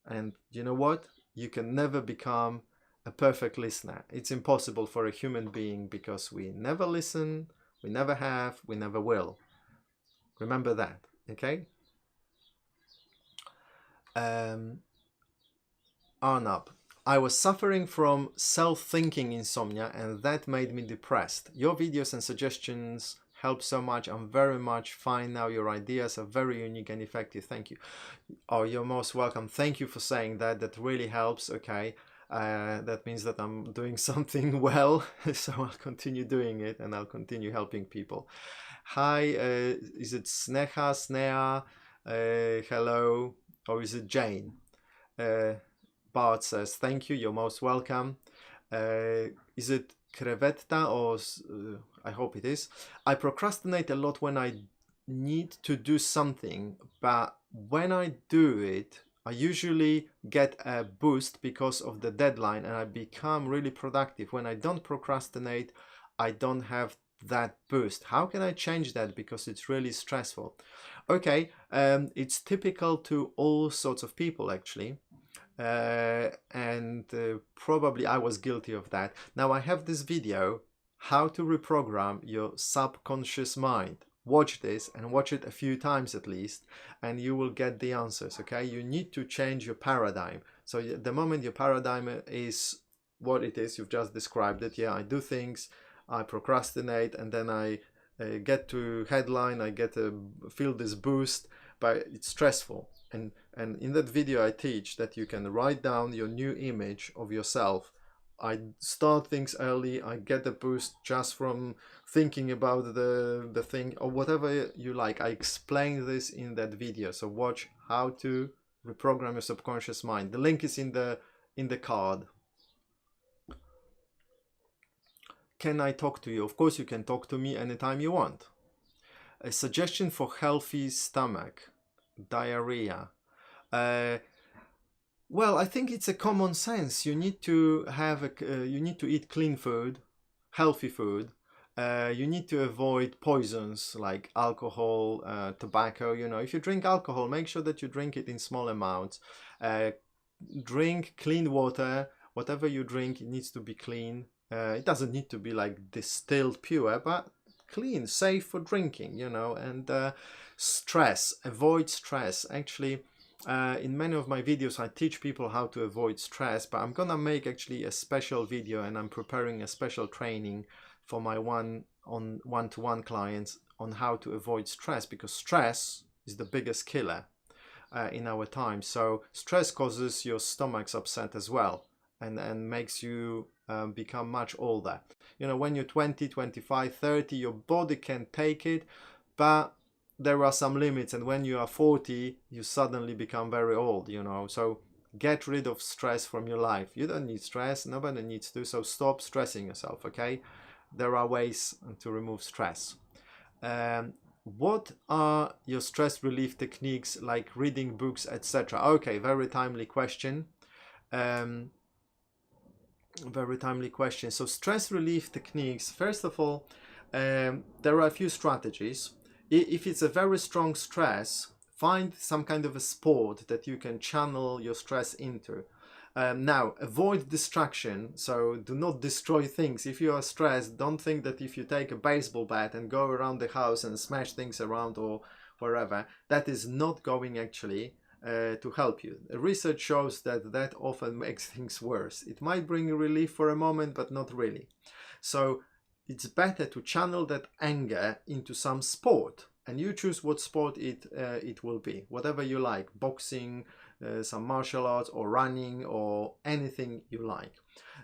And you know what? You can never become a perfect listener. It's impossible for a human being because we never listen, we never have, we never will. Remember that, okay? Arnab, I was suffering from self-thinking insomnia and that made me depressed. Your videos and suggestions help so much. I'm very much fine now. Your ideas are very unique and effective. Thank you. Oh, you're most welcome. Thank you for saying that. That really helps. Okay. That means that I'm doing something well. So I'll continue doing it and I'll continue helping people. Hi, is it Sneha, Snea? Hello. Or is it Jane? Bart says, thank you, you're most welcome. Is it Crevetta or I hope it is. I procrastinate a lot when I need to do something, but when I do it, I usually get a boost because of the deadline and I become really productive. When I don't procrastinate, I don't have that boost. How can I change that? Because it's really stressful. Okay, it's typical to all sorts of people actually. Probably I was guilty of that. Now I have this video, how to reprogram your subconscious mind. Watch this and watch it a few times at least and you will get the answers. Okay, you need to change your paradigm. So the moment your paradigm is what it is, you've just described it. Yeah, I do things, I procrastinate, and then I get to headline, I feel this boost, but it's stressful. And in that video I teach that you can write down your new image of yourself. I start things early, I get a boost just from thinking about the thing or whatever you like. I explain this in that video, so watch how to reprogram your subconscious mind. The link is in the card. Can I talk to you? Of course you can talk to me anytime you want. A suggestion for healthy stomach. Diarrhea. Well, I think it's a common sense. You need to have you need to eat clean food, healthy food. You need to avoid poisons like alcohol, tobacco. You know, if you drink alcohol, make sure that you drink it in small amounts. Drink clean water. Whatever you drink, it needs to be clean. It doesn't need to be like distilled pure, but clean, safe for drinking, you know. And stress, avoid stress. Actually, in many of my videos I teach people how to avoid stress, but I'm gonna make actually a special video and I'm preparing a special training for my one-to-one clients on how to avoid stress, because stress is the biggest killer in our time. So stress causes your stomach's upset as well and makes you become much older. You know, when you're 20, 25, 30, your body can take it, but there are some limits. And when you are 40, you suddenly become very old, you know. So get rid of stress from your life. You don't need stress. Nobody needs to. So stop stressing yourself, okay? There are ways to remove stress. What are your stress relief techniques, like reading books, etc.? Okay, very timely question. Very timely question. So stress relief techniques, first of all, there are a few strategies. If it's a very strong stress, find some kind of a sport that you can channel your stress into. Now, avoid distraction, so do not destroy things. If you are stressed, don't think that if you take a baseball bat and go around the house and smash things around or wherever, that is not going actually to help you. Research shows that often makes things worse. It might bring relief for a moment, but not really. So it's better to channel that anger into some sport, and you choose what sport it will be, whatever you like, boxing, some martial arts, or running, or anything you like.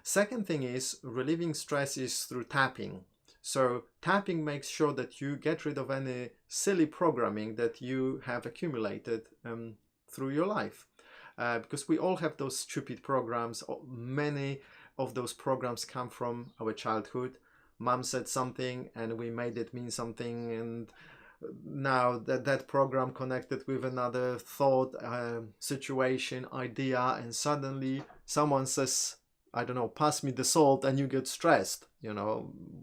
Second thing is relieving stress is through tapping. So tapping makes sure that you get rid of any silly programming that you have accumulated through your life. because we all have those stupid programs. Many of those programs come from our childhood. Mom said something and we made it mean something, and now that program connected with another thought, situation, idea, and suddenly someone says, I don't know, pass me the salt, and you get stressed,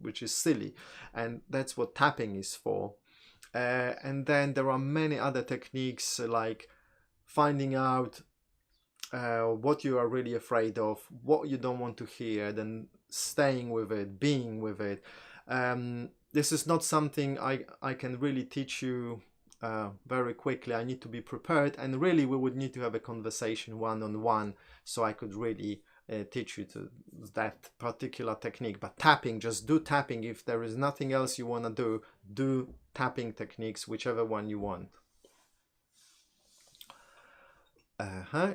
which is silly. And that's what tapping is for. And then there are many other techniques, like finding out what you are really afraid of, what you don't want to hear, then staying with it, being with it. This is not something I can really teach you very quickly. I need to be prepared, and really we would need to have a conversation one-on-one, so I could really teach you to that particular technique. But tapping, just do tapping. If there is nothing else you want to do tapping techniques, whichever one you want.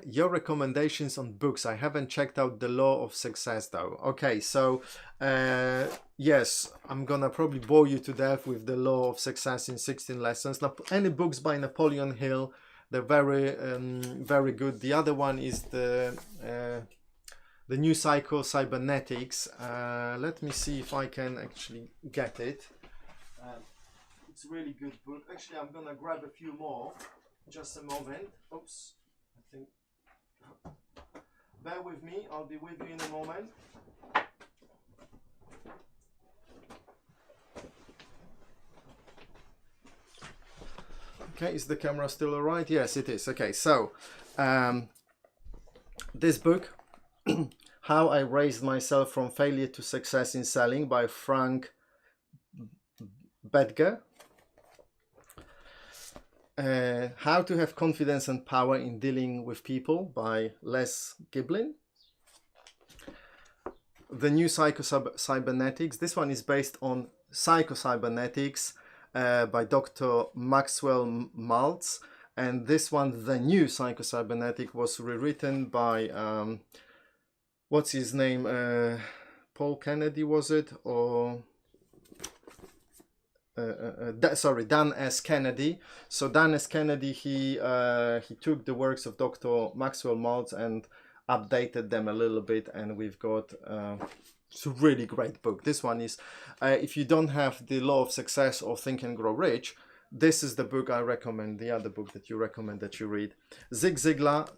Your recommendations on books. I haven't checked out The Law of Success though. Okay, so yes, I'm gonna probably bore you to death with The Law of Success in 16 lessons. Now, any books by Napoleon Hill, they're very good. The other one is the New Psycho-Cybernetics. Let me see if I can actually get it. It's a really good book. Actually, I'm gonna grab a few more. Just a moment. Oops. I think. Bear with me. I'll be with you in a moment. Okay, is the camera still alright? Yes, it is. Okay, so this book, How I Raised Myself from Failure to Success in Selling, by Frank Bedger. How to Have Confidence and Power in Dealing with People, by Les Giblin. The New Psycho-Cybernetics. This one is based on Psycho-Cybernetics by Dr. Maxwell Maltz. And this one, The New Psycho-Cybernetic, was rewritten by, what's his name? Paul Kennedy, was it? Or... sorry, Dan S. Kennedy. So Dan S. Kennedy, he took the works of Dr. Maxwell Maltz and updated them a little bit, and we've got it's a really great book. This one is, if you don't have The Law of Success or Think and Grow Rich, this is the book I recommend, the other book that you recommend that you read. Zig Ziglar,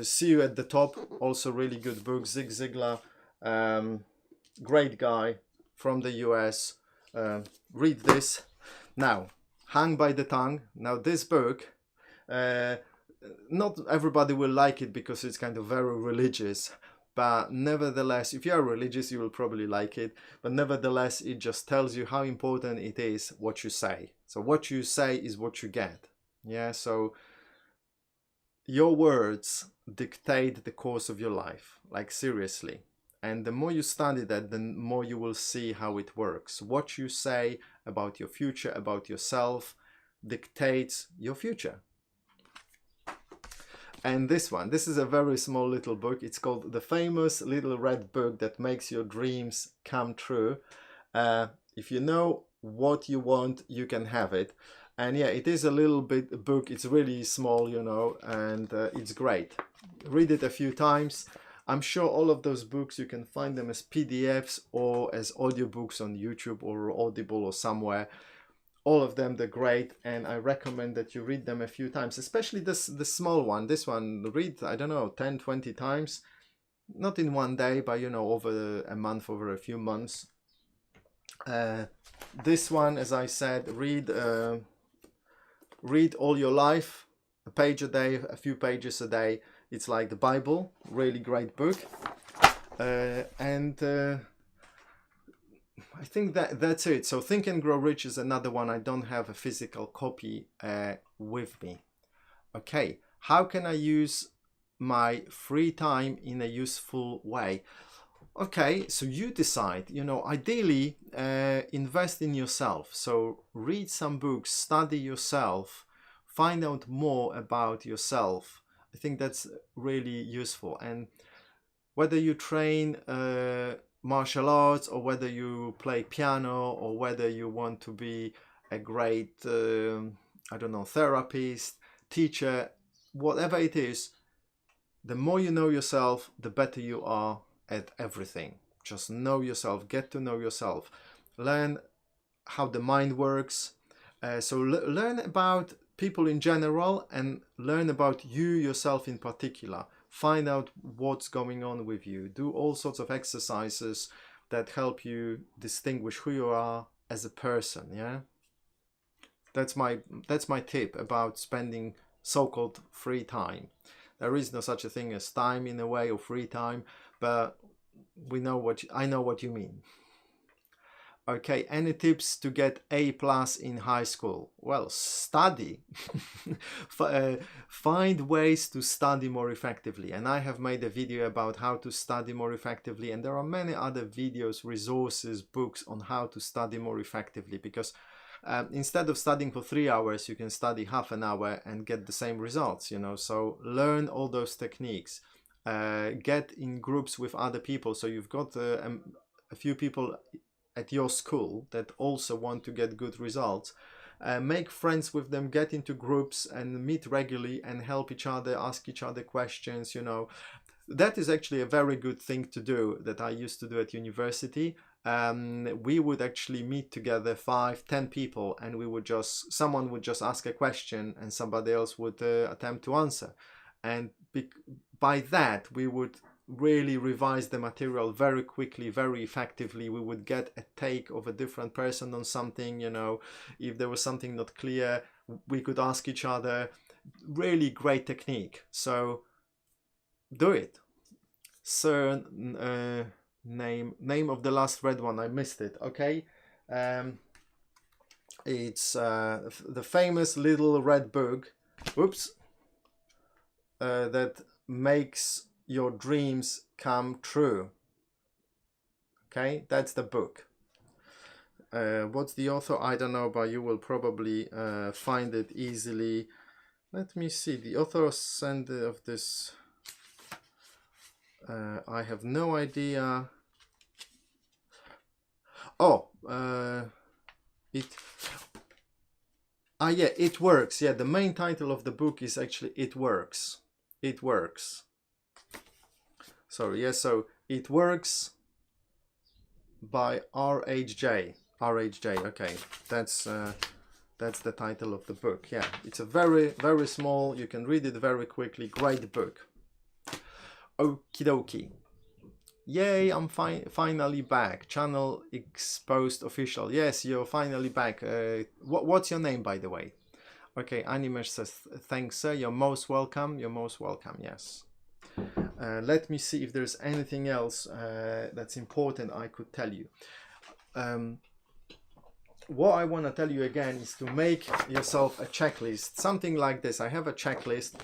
See You at the Top, also really good book. Zig Ziglar, great guy from the US. Read this. Now, Hang by the Tongue. Now, this book, not everybody will like it because it's kind of very religious, but nevertheless, if you are religious, you will probably like it. But nevertheless, it just tells you how important it is what you say. So what you say is what you get. Yeah, so your words dictate the course of your life, like seriously. And the more you study that, the more you will see how it works. What you say about your future, about yourself, dictates your future. And this one, this is a very small little book. It's called The Famous Little Red Book That Makes Your Dreams Come True. If you know what you want, you can have it. And yeah, it is a little bit book. It's really small, and it's great. Read it a few times. I'm sure all of those books, you can find them as PDFs or as audiobooks on YouTube or Audible or somewhere. All of them, they're great, and I recommend that you read them a few times, especially the small one. This one, read, I don't know, 10, 20 times. Not in one day, but, over a month, over a few months. This one, as I said, read all your life, a page a day, a few pages a day. It's like the Bible, really great book. I think that's it. So Think and Grow Rich is another one. I don't have a physical copy with me. Okay, how can I use my free time in a useful way? Okay, so you decide. Ideally, invest in yourself. So read some books, study yourself, find out more about yourself. I think that's really useful. And whether you train martial arts, or whether you play piano, or whether you want to be a great, I don't know, therapist, teacher, whatever it is, the more you know yourself, the better you are at everything. Just know yourself, get to know yourself, learn how the mind works. So learn about people in general and learn about you yourself in particular. Find out what's going on with you. Do all sorts of exercises that help you distinguish who you are as a person. Yeah, that's my tip about spending so-called free time. There is no such a thing as time in a way, or free time, but I know what you mean. Okay, any tips to get A plus in high school? Well, study. Find ways to study more effectively. And I have made a video about how to study more effectively. And there are many other videos, resources, books on how to study more effectively. Because instead of studying for 3 hours, you can study half an hour and get the same results, you know. So learn all those techniques. Get in groups with other people. So you've got a few people at your school that also want to get good results. Make friends with them, get into groups and meet regularly and help each other, ask each other questions, you know. That is actually a very good thing to do that I used to do at university. We would actually meet together 5-10 people, and someone would just ask a question and somebody else would attempt to answer. And by that we would really revise the material very quickly, very effectively. We would get a take of a different person on something, you know. If there was something not clear, we could ask each other. Really great technique. So do it. So name of the last red one, I missed it. Okay, it's the famous little red book. Oops. That makes your dreams come true. Okay, that's the book. What's the author? I don't know, but you will probably find it easily. Let me see. The author of this. I have no idea. Oh, it. Yeah, It Works. Yeah, the main title of the book is actually It Works. It Works. Sorry, yeah, so It Works by R.H.J. R.H.J. Okay, that's the title of the book. Yeah, it's a very, very small, you can read it very quickly, great book. Okie dokie. Yay, I'm finally back. Channel exposed official. Yes, you're finally back. What's your name, by the way? Okay, Animesh says, thanks, sir. You're most welcome. You're most welcome, yes. Let me see if there's anything else that's important I could tell you. What I want to tell you again is to make yourself a checklist, something like this. I have a checklist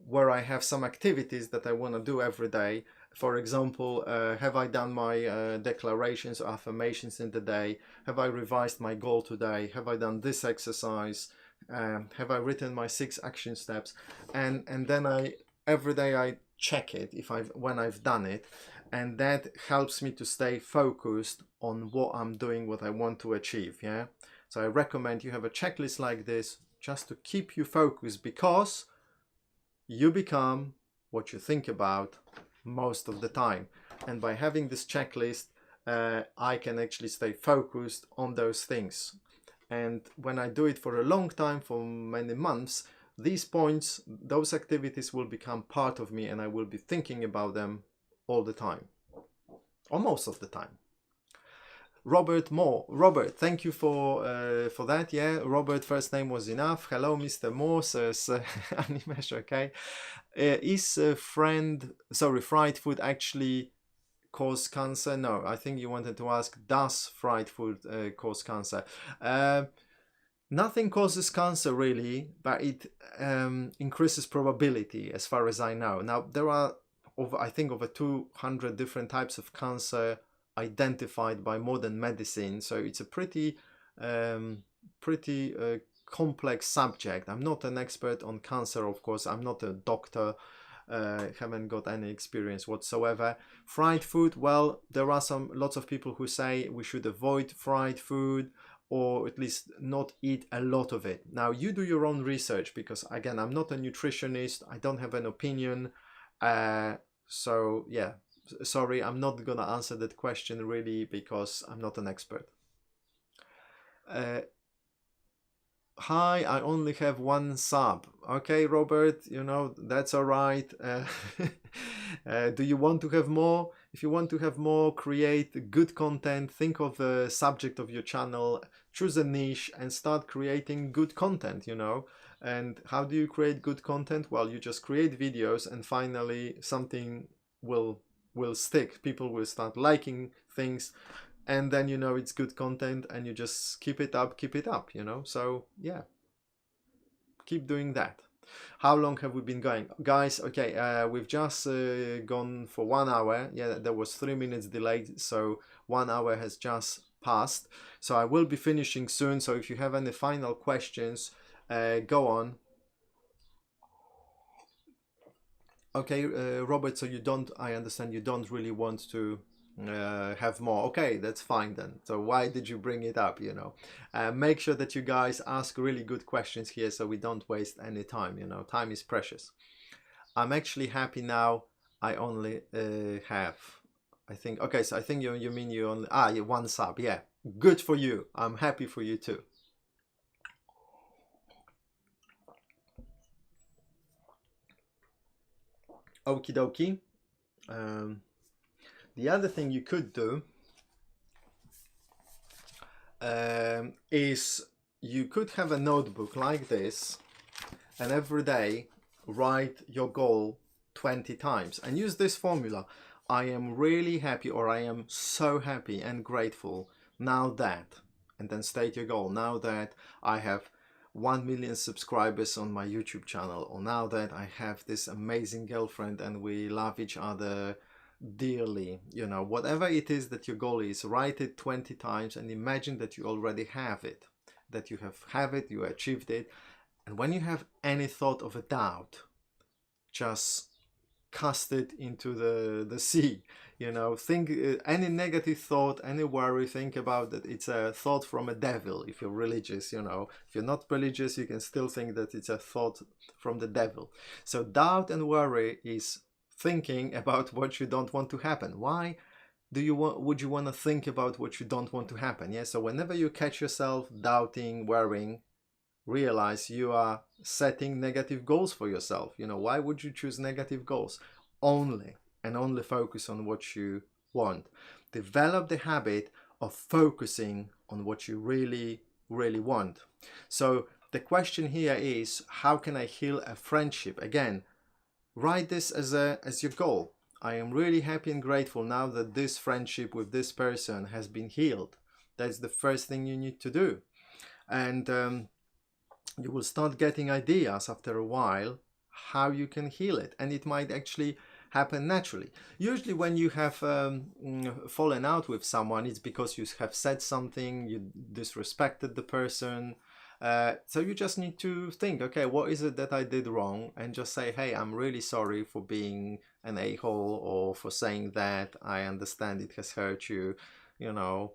where I have some activities that I want to do every day. For example, have I done my declarations or affirmations in the day? Have I revised my goal today? Have I done this exercise? Have I written my 6 action steps? And then every day I check it when I've done it, and that helps me to stay focused on what I'm doing, what I want to achieve. Yeah, so I recommend you have a checklist like this just to keep you focused, because you become what you think about most of the time. And by having this checklist, I can actually stay focused on those things. And when I do it for a long time, for many months, these points, those activities will become part of me, and I will be thinking about them all the time, or most of the time. Robert Moore. Robert, thank you for that. Yeah, Robert, first name was enough. Hello, Mr. Moore, says Animesh. Okay, is fried food actually cause cancer? No, I think you wanted to ask, does fried food cause cancer? Nothing causes cancer really, but it increases probability, as far as I know. Now, there are over 200 different types of cancer identified by modern medicine, so it's a pretty complex subject. I'm not an expert on cancer, of course. I'm not a doctor. Haven't got any experience whatsoever. Fried food, well, there are lots of people who say we should avoid fried food, or at least not eat a lot of it. Now you do your own research, because again, I'm not a nutritionist, I don't have an opinion. So yeah, sorry, I'm not gonna answer that question really, because I'm not an expert. Hi, I only have one sub. Okay, Robert, you know, that's all right. Do you want to have more? If you want to have more, create good content, think of the subject of your channel, choose a niche and start creating good content, you know. And how do you create good content? Well, you just create videos and finally something will stick. People will start liking things, and then you know it's good content, and you just keep it up, you know. So yeah, keep doing that. How long have we been going, guys? Okay, we've just gone for 1 hour. Yeah, there was 3 minutes delayed, so 1 hour has just passed. So I will be finishing soon, so if you have any final questions, go on. Okay, Robert, so you don't, I understand you don't really want to have more. Okay, that's fine then. So why did you bring it up, you know? Make sure that you guys ask really good questions here, so we don't waste any time, you know. Time is precious. I'm actually happy now. I only have, I think, okay, so I think you mean you only, you one sub. Yeah, good for you. I'm happy for you too. Okie dokie. The other thing you could do is you could have a notebook like this, and every day write your goal 20 times and use this formula. I am really happy, or I am so happy and grateful now that, and then state your goal. Now that I have 1 million subscribers on my YouTube channel, or now that I have this amazing girlfriend and we love each other dearly, you know, whatever it is that your goal is, write it 20 times and imagine that you already have it, that you have it, you achieved it. And when you have any thought of a doubt, just cast it into the sea, you know. Think any negative thought, any worry, think about that it's a thought from a devil. If you're religious, you know, if you're not religious, you can still think that it's a thought from the devil. So doubt and worry is thinking about what you don't want to happen. Why would you want to think about what you don't want to happen? Yeah, so whenever you catch yourself doubting, worrying, realize you are setting negative goals for yourself. You know, why would you choose negative goals? Only and only focus on what you want. Develop the habit of focusing on what you really, really want. So the question here is, how can I heal a friendship? Again, write this as your goal. I am really happy and grateful now that this friendship with this person has been healed. That's the first thing you need to do. And you will start getting ideas after a while how you can heal it, and it might actually happen naturally. Usually when you have fallen out with someone, it's because you have said something, you disrespected the person. So you just need to think, okay, what is it that I did wrong? And just say, hey, I'm really sorry for being an a-hole, or for saying that. I understand it has hurt you, you know.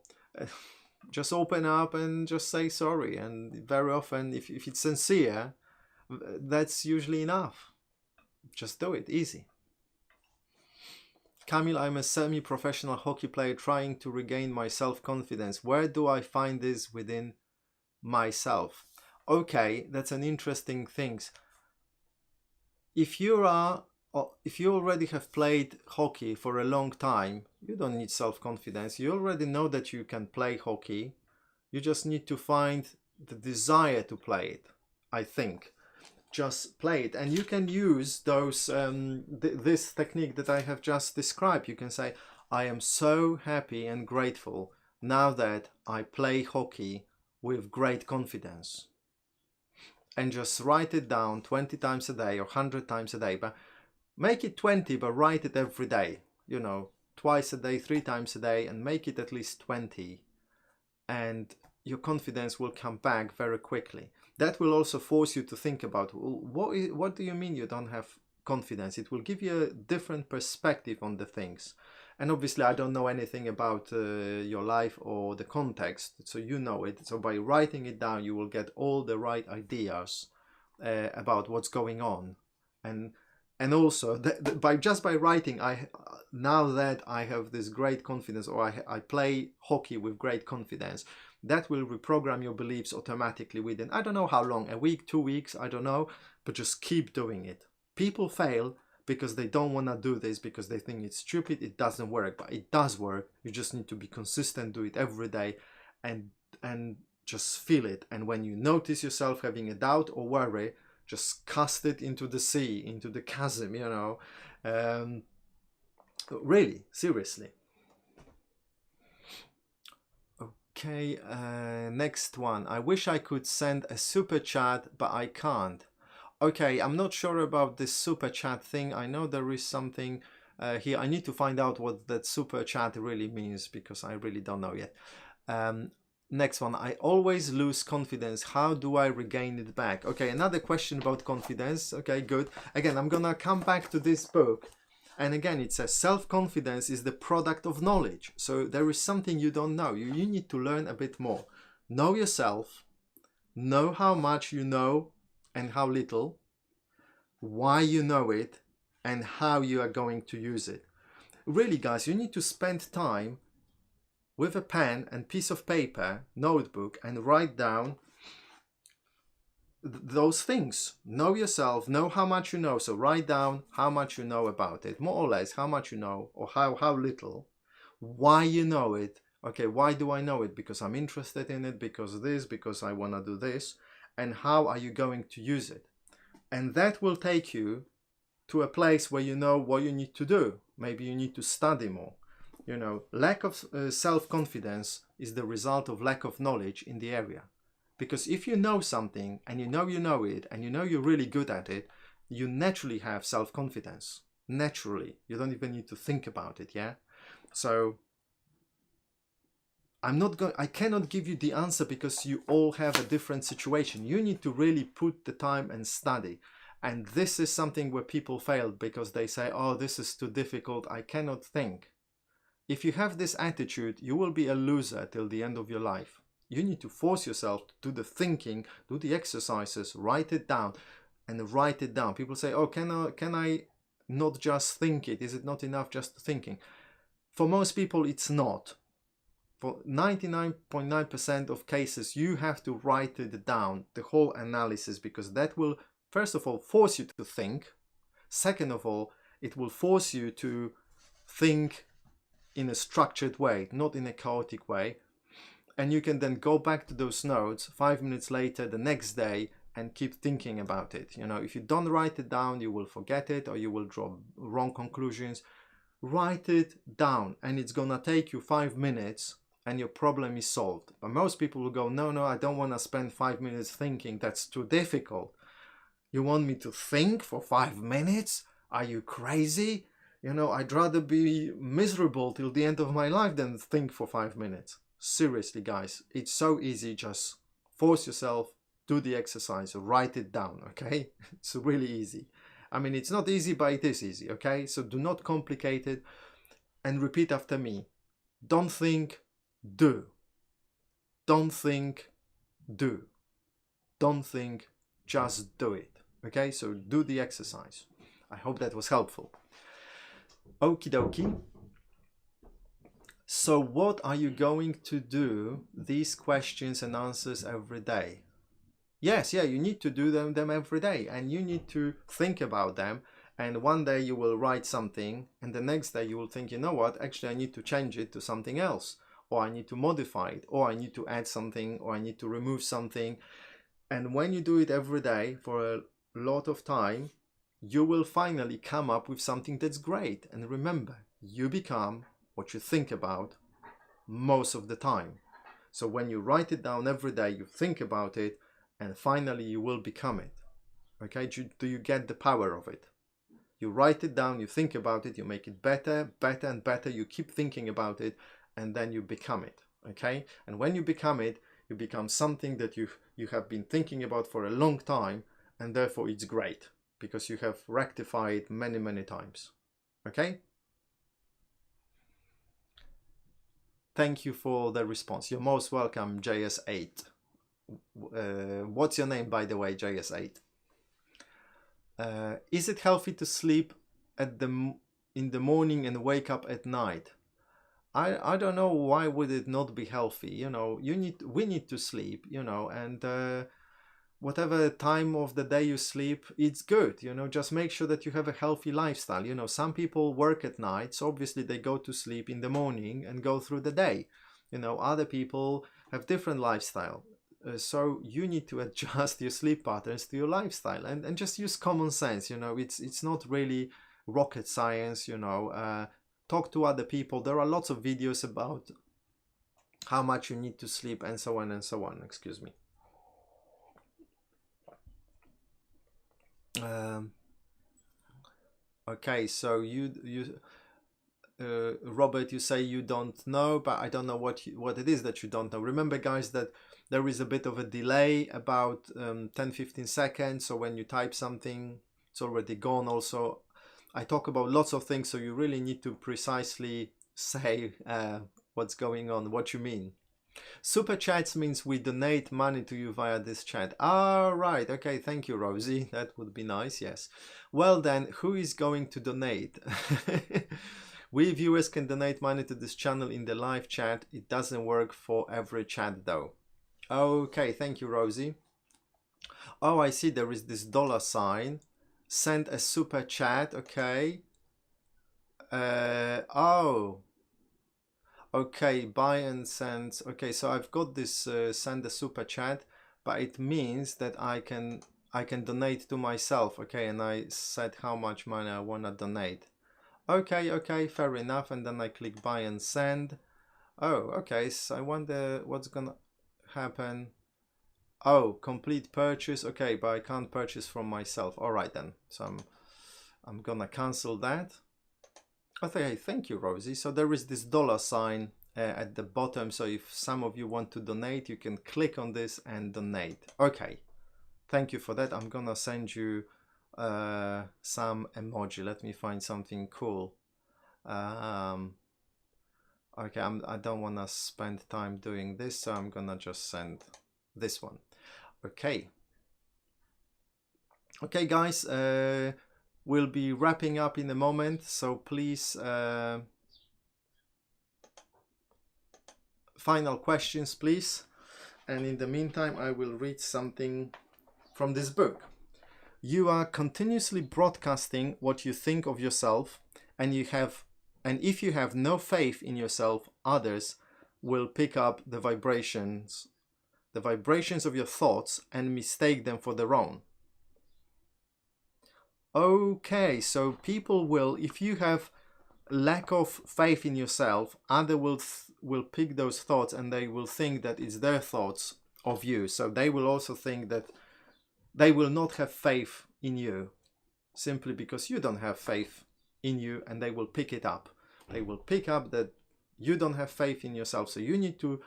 Just open up and just say sorry. And very often, if it's sincere, that's usually enough. Just do it, easy. Kamil, I'm a semi-professional hockey player trying to regain my self-confidence. Where do I find this within myself? Okay, that's an interesting thing. If you already have played hockey for a long time, you don't need self-confidence. You already know that you can play hockey. You just need to find the desire to play it, I think. Just play it, and you can use those this technique that I have just described. You can say, I am so happy and grateful now that I play hockey with great confidence. And just write it down 20 times a day or 100 times a day, but make it 20, but write it every day, you know, twice a day, 3 times a day, and make it at least 20. And your confidence will come back very quickly. That will also force you to think about, what do you mean you don't have confidence. It will give you a different perspective on the things. And obviously I don't know anything about your life or the context, so you know it. So by writing it down, you will get all the right ideas about what's going on. And also by writing, now that I have this great confidence, or I play hockey with great confidence, that will reprogram your beliefs automatically within, I don't know how long, a week, 2 weeks, I don't know, but just keep doing it. People fail because they don't want to do this, because they think it's stupid, it doesn't work, but it does work. You just need to be consistent, do it every day, and just feel it. And when you notice yourself having a doubt or worry, just cast it into the sea, into the chasm, you know. Really, seriously. Okay, next one. I wish I could send a super chat, but I can't. Okay, I'm not sure about this super chat thing. I know there is something here. I need to find out what that super chat really means, because I really don't know yet. Next one. I always lose confidence. How do I regain it back? Okay, another question about confidence. Okay, good. Again, I'm gonna come back to this book. And again, it says self-confidence is the product of knowledge. So there is something you don't know. You need to learn a bit more. Know yourself. Know how much you know and how little. Why you know it and how you are going to use it. Really, guys, you need to spend time with a pen and piece of paper, notebook, and write down those things. Know yourself, know how much you know. So write down how much you know about it, more or less how much you know, or how little. Why you know it. Okay, why do I know it? Because I'm interested in it, because this, because I want to do this. And how are you going to use it? And that will take you to a place where you know what you need to do. Maybe you need to study more. You know, lack of self-confidence is the result of lack of knowledge in the area. Because if you know something, and you know it, and you know you're really good at it, you naturally have self-confidence. Naturally. You don't even need to think about it, yeah? So I cannot give you the answer, because you all have a different situation. You need to really put the time and study. And this is something where people fail, because they say, oh, this is too difficult, I cannot think. If you have this attitude, you will be a loser till the end of your life. You need to force yourself to do the thinking, do the exercises, write it down, and write it down. People say, oh, can I not just think it? Is it not enough just thinking? For most people, it's not. For 99.9% of cases, you have to write it down, the whole analysis, because that will, first of all, force you to think. Second of all, it will force you to think in a structured way, not in a chaotic way. And you can then go back to those notes 5 minutes later, the next day, and keep thinking about it. You know, if you don't write it down, you will forget it, or you will draw wrong conclusions. Write it down, and it's gonna take you 5 minutes, and your problem is solved. But most people will go, no, I don't want to spend 5 minutes thinking. That's too difficult. You want me to think for 5 minutes? Are you crazy? You know, I'd rather be miserable till the end of my life than think for 5 minutes. Seriously, guys, it's so easy. Just force yourself, do the exercise, write it down, okay? It's really easy. I mean, it's not easy, but it is easy, okay? So do not complicate it, and repeat after me. Don't think, do. Don't think, do. Don't think, just do it, okay? So do the exercise. I hope that was helpful. Okie dokie. So what are you going to do these questions and answers every day? Yes, yeah, you need to do them every day, and you need to think about them. And one day you will write something, and the next day you will think, you know what, actually I need to change it to something else, or I need to modify it, or I need to add something, or I need to remove something. And when you do it every day for a lot of time, you will finally come up with something that's great. And remember, you become what you think about most of the time. So when you write it down every day, you think about it, and finally you will become it. Okay, do you get the power of it? You write it down, you think about it, you make it better, better and better, you keep thinking about it, and then you become it. Okay, and when you become it, you become something that you have been thinking about for a long time, and therefore it's great. because you have rectified many times. Okay? Thank you for the response. You're most welcome, JS8. What's your name, by the way, JS8? Is it healthy to sleep in the morning and wake up at night? I don't know, why would it not be healthy? You know, we need to sleep, you know, and whatever time of the day you sleep, it's good, you know. Just make sure that you have a healthy lifestyle. You know, some people work at night, so obviously they go to sleep in the morning and go through the day. You know, other people have different lifestyle. So you need to adjust your sleep patterns to your lifestyle, and just use common sense. You know, it's not really rocket science, you know. Talk to other people. There are lots of videos about how much you need to sleep, and so on and so on. Excuse me. Okay, so Robert, you say you don't know, but I don't know what it is that you don't know. Remember, guys, that there is a bit of a delay, about 10-15 seconds. So when you type something, it's already gone. Also, I talk about lots of things, so you really need to precisely say what's going on, what you mean. Super chats means we donate money to you via this chat. Ah, right. Okay, thank you, Rosie. That would be nice, yes. Well then, who is going to donate? We viewers can donate money to this channel in the live chat. It doesn't work for every chat though. Okay, thank you, Rosie. Oh, I see there is this dollar sign. Send a super chat, okay. Oh, okay, buy and send. Okay, so I've got this send a super chat, but it means that I can donate to myself, okay, and I said how much money I want to donate. Okay, fair enough, and then I click buy and send. Oh, okay, so I wonder what's gonna happen. Oh, complete purchase. Okay, but I can't purchase from myself. All right then. So I'm gonna cancel that. Okay, thank you, Rosie. So there is this dollar sign at the bottom. So if some of you want to donate, you can click on this and donate. Okay, thank you for that. I'm gonna send you some emoji. Let me find something cool. Okay, I don't want to spend time doing this, so I'm gonna just send this one. Okay. Okay, guys, we'll be wrapping up in a moment, so please, final questions, please. And in the meantime, I will read something from this book. You are continuously broadcasting what you think of yourself, and if you have no faith in yourself, others will pick up the vibrations of your thoughts and mistake them for their own. Okay, so people will, if you have lack of faith in yourself, others will pick those thoughts and they will think that it's their thoughts of you. So they will also think that they will not have faith in you simply because you don't have faith in you, and they will pick it up. They will pick up that you don't have faith in yourself. So you need to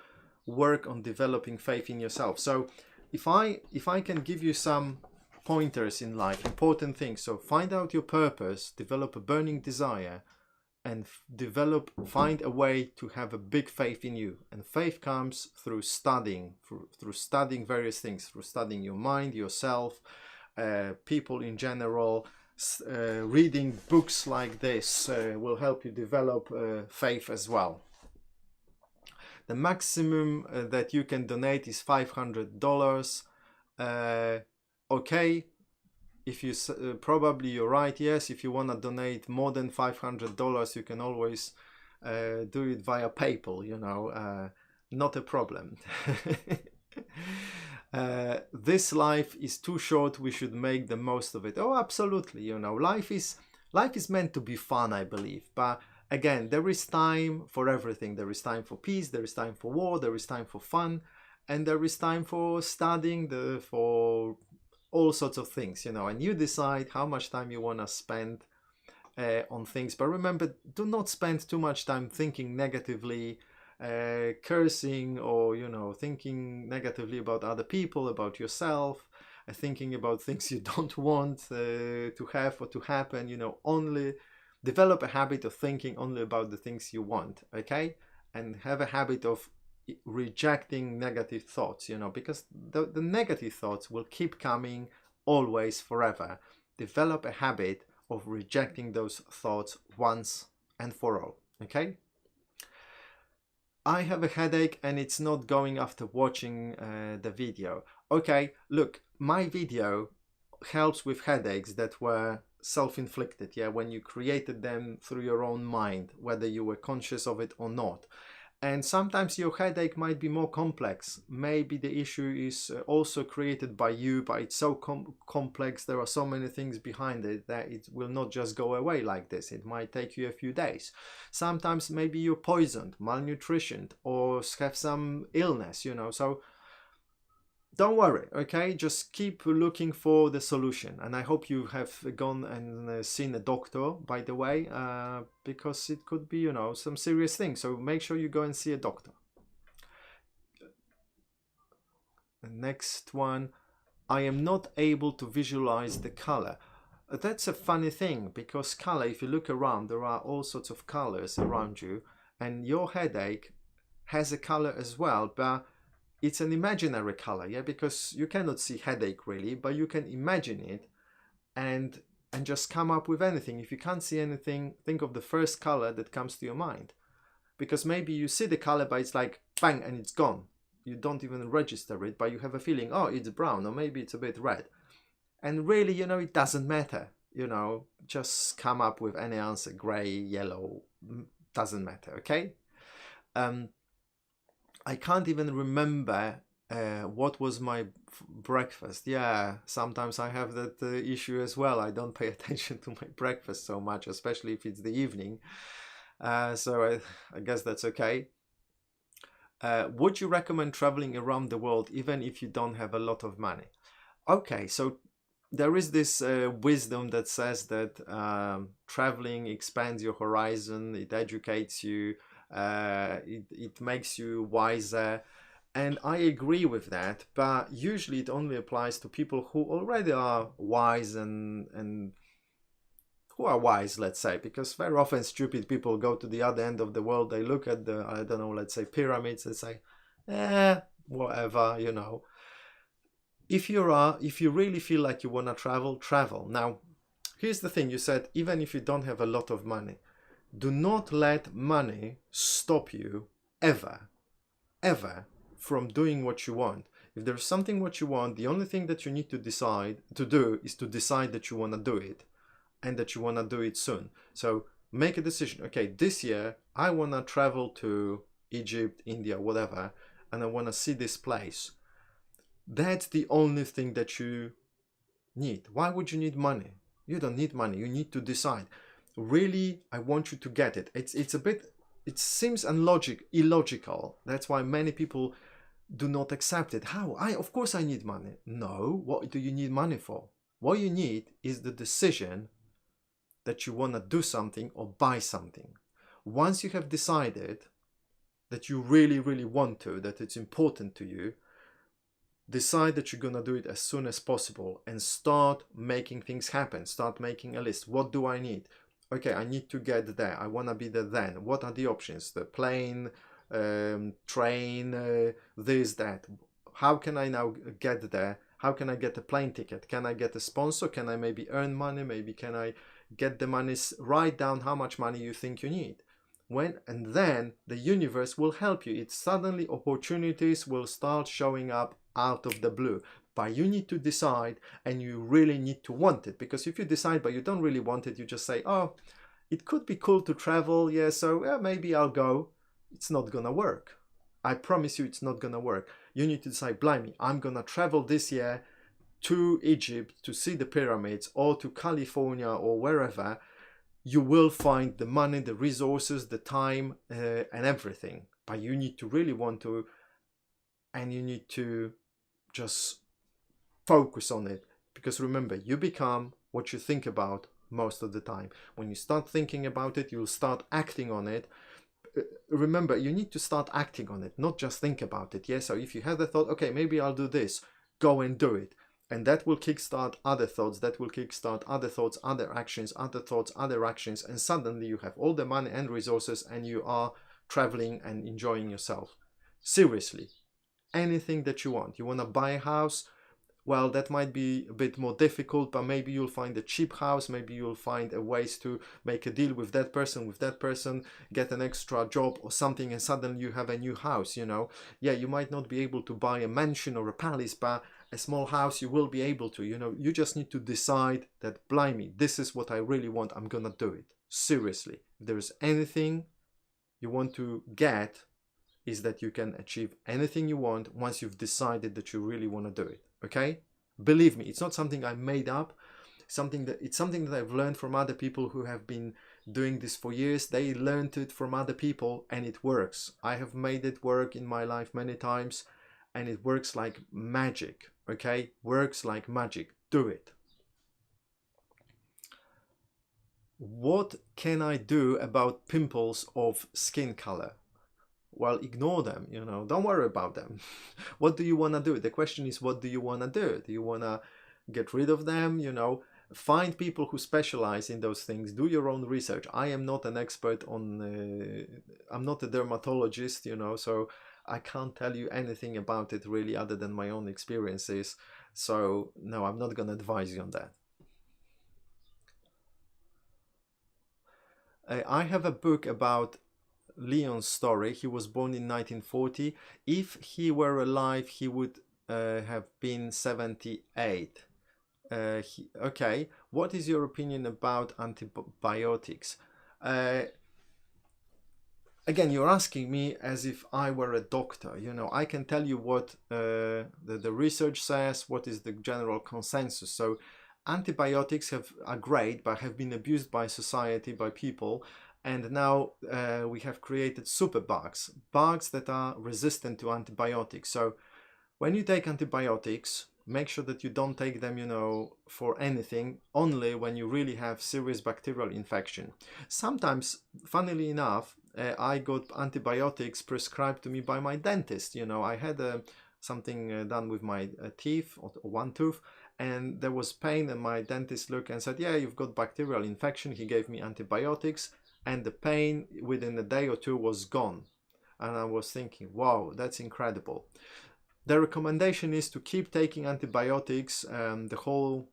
work on developing faith in yourself. So if I can give you some pointers in life, important things. So find out your purpose, develop a burning desire, and find a way to have a big faith in you. And faith comes through studying, through studying various things, through studying your mind, yourself, people in general. Reading books like this will help you develop faith as well. The maximum that you can donate is $500. Okay, if you probably you're right. Yes, if you want to donate more than $500, you can always do it via PayPal. You know, not a problem. This life is too short. We should make the most of it. Oh, absolutely. You know, life is meant to be fun, I believe. But again, there is time for everything. There is time for peace. There is time for war. There is time for fun, and there is time for studying. For all sorts of things, you know. And you decide how much time you want to spend on things. But remember, do not spend too much time thinking negatively, cursing, or, you know, thinking negatively about other people, about yourself. thinking about things you don't want to have or to happen. You know, only develop a habit of thinking only about the things you want, okay? And have a habit of rejecting negative thoughts, you know, because the negative thoughts will keep coming always, forever. Develop a habit of rejecting those thoughts once and for all, okay? I have a headache and it's not going after watching the video. Okay, look, my video helps with headaches that were self-inflicted, yeah, when you created them through your own mind, whether you were conscious of it or not. And sometimes your headache might be more complex. Maybe the issue is also created by you, but it's so complex, there are so many things behind it that it will not just go away like this. It might take you a few days. Sometimes maybe you're poisoned, malnutritioned, or have some illness, you know. So don't worry, okay? Just keep looking for the solution. And I hope you have gone and seen a doctor, by the way, because it could be, you know, some serious things. So make sure you go and see a doctor. The next one, I am not able to visualize the color. That's a funny thing, because color, if you look around, there are all sorts of colors around you, and your headache has a color as well, but it's an imaginary color, yeah, because you cannot see headache really, but you can imagine it and just come up with anything. If you can't see anything, think of the first color that comes to your mind, because maybe you see the color but it's like bang and it's gone. You don't even register it, but you have a feeling, oh, it's brown, or maybe it's a bit red. And really, you know, it doesn't matter, you know, just come up with any answer, gray, yellow, doesn't matter, okay? I can't even remember what was my breakfast. Yeah, sometimes I have that issue as well. I don't pay attention to my breakfast so much, especially if it's the evening. So I guess that's okay. Would you recommend traveling around the world even if you don't have a lot of money? Okay, so there is this wisdom that says that traveling expands your horizon, it educates you, it makes you wiser, and I agree with that, but usually it only applies to people who already are wise and who are wise, let's say, because very often stupid people go to the other end of the world, they look at the, I don't know, let's say pyramids, they say, whatever, you know. If you really feel like you want to travel. Now, here's the thing, you said, even if you don't have a lot of money, do not let money stop you ever from doing what you want. If there's something what you want, the only thing that you need to decide to do is to decide that you want to do it and that you want to do it soon. So make a decision. Okay, this year I want to travel to Egypt, India, whatever, and I want to see this place. That's the only thing that you need. Why would you need money? You don't need money. You need to decide. Really, I want you to get it. It's a bit, it seems illogical. That's why many people do not accept it. How? Of course I need money. No, what do you need money for? What you need is the decision that you want to do something or buy something. Once you have decided that you really, really want to, that it's important to you, decide that you're going to do it as soon as possible and start making things happen. Start making a list. What do I need? Okay, I need to get there. I want to be there then. What are the options? The plane, train, this, that. How can I now get there? How can I get a plane ticket? Can I get a sponsor? Can I maybe earn money? Maybe can I get the money? Write down how much money you think you need. And then the universe will help you. It's suddenly opportunities will start showing up out of the blue. But you need to decide, and you really need to want it. Because if you decide but you don't really want it, you just say, oh, it could be cool to travel, yeah, so yeah, maybe I'll go. It's not gonna work. I promise you it's not gonna work. You need to decide, blimey, I'm gonna travel this year to Egypt to see the pyramids, or to California, or wherever. You will find the money, the resources, the time, and everything. But you need to really want to, and you need to just focus on it. Because remember, you become what you think about most of the time. When you start thinking about it, you'll start acting on it. Remember, you need to start acting on it, not just think about it. Yeah, so if you have the thought, okay, maybe I'll do this, go and do it. And that will kickstart other thoughts, that will kickstart other thoughts, other actions, other thoughts, other actions, and suddenly you have all the money and resources and you are traveling and enjoying yourself. Seriously, anything that you want. You want to buy a house? Well, that might be a bit more difficult, but maybe you'll find a cheap house, maybe you'll find a ways to make a deal with that person, get an extra job or something, and suddenly you have a new house, you know. Yeah, you might not be able to buy a mansion or a palace, but a small house you will be able to, you know. You just need to decide that, blimey, this is what I really want, I'm gonna do it. Seriously, if there's anything you want to get, is that you can achieve anything you want once you've decided that you really want to do it. Okay, believe me, it's not something I made up. It's something that I've learned from other people who have been doing this for years. They learned it from other people and it works. I have made it work in my life many times and it works like magic. Okay, works like magic. Do it. What can I do about pimples of skin color? Well, ignore them, you know, don't worry about them. What do you want to do? The question is, what do you want to do? Do you want to get rid of them? You know, find people who specialize in those things. Do your own research. I am not an expert on, I'm not a dermatologist, you know, so I can't tell you anything about it really other than my own experiences. So no, I'm not going to advise you on that. I have a book about Leon's story. He was born in 1940. If he were alive, he would have been 78. Okay, what is your opinion about antibiotics? Again, you're asking me as if I were a doctor. You know, I can tell you what the research says, what is the general consensus. So antibiotics are great, but have been abused by society, by people. And now we have created superbugs, bugs that are resistant to antibiotics. So when you take antibiotics, make sure that you don't take them, you know, for anything, only when you really have serious bacterial infection. Sometimes, funnily enough, I got antibiotics prescribed to me by my dentist. You know, I had something done with my teeth, or one tooth, and there was pain, and my dentist looked and said, yeah, you've got bacterial infection. He gave me antibiotics, and the pain within a day or two was gone. And I was thinking, wow, that's incredible. The recommendation is to keep taking antibiotics, the whole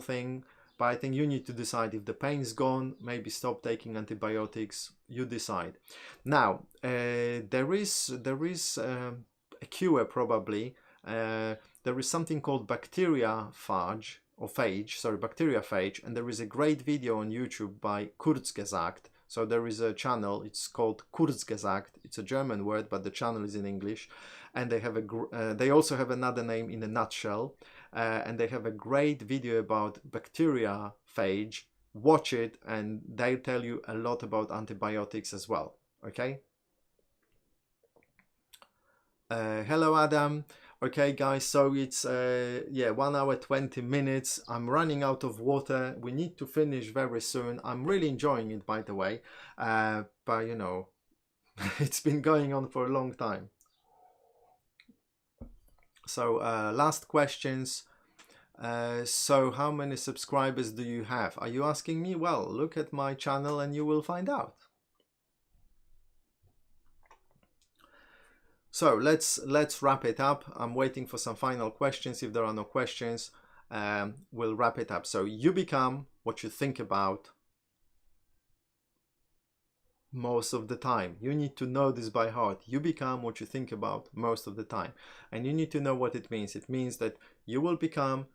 thing, but I think you need to decide if the pain is gone, maybe stop taking antibiotics. You decide. Now, there is a cure probably. There is something called bacteriophage, and there is a great video on YouTube by Kurzgesagt. So there is a channel, it's called Kurzgesagt. It's a German word, but the channel is in English. And they have they also have another name, In a Nutshell. And they have a great video about bacteriophage. Watch it, and they tell you a lot about antibiotics as well. Okay. Hello, Adam. Okay, guys, so it's yeah, 1 hour 20 minutes. I'm running out of water. We need to finish very soon. I'm really enjoying it, by the way, but you know, it's been going on for a long time. So last questions. So how many subscribers do you have? Are you asking me? Well, look at my channel and you will find out. So let's wrap it up. I'm waiting for some final questions. If there are no questions, we'll wrap it up. So you become what you think about most of the time. You need to know this by heart. You become what you think about most of the time. And you need to know what it means. It means that you will become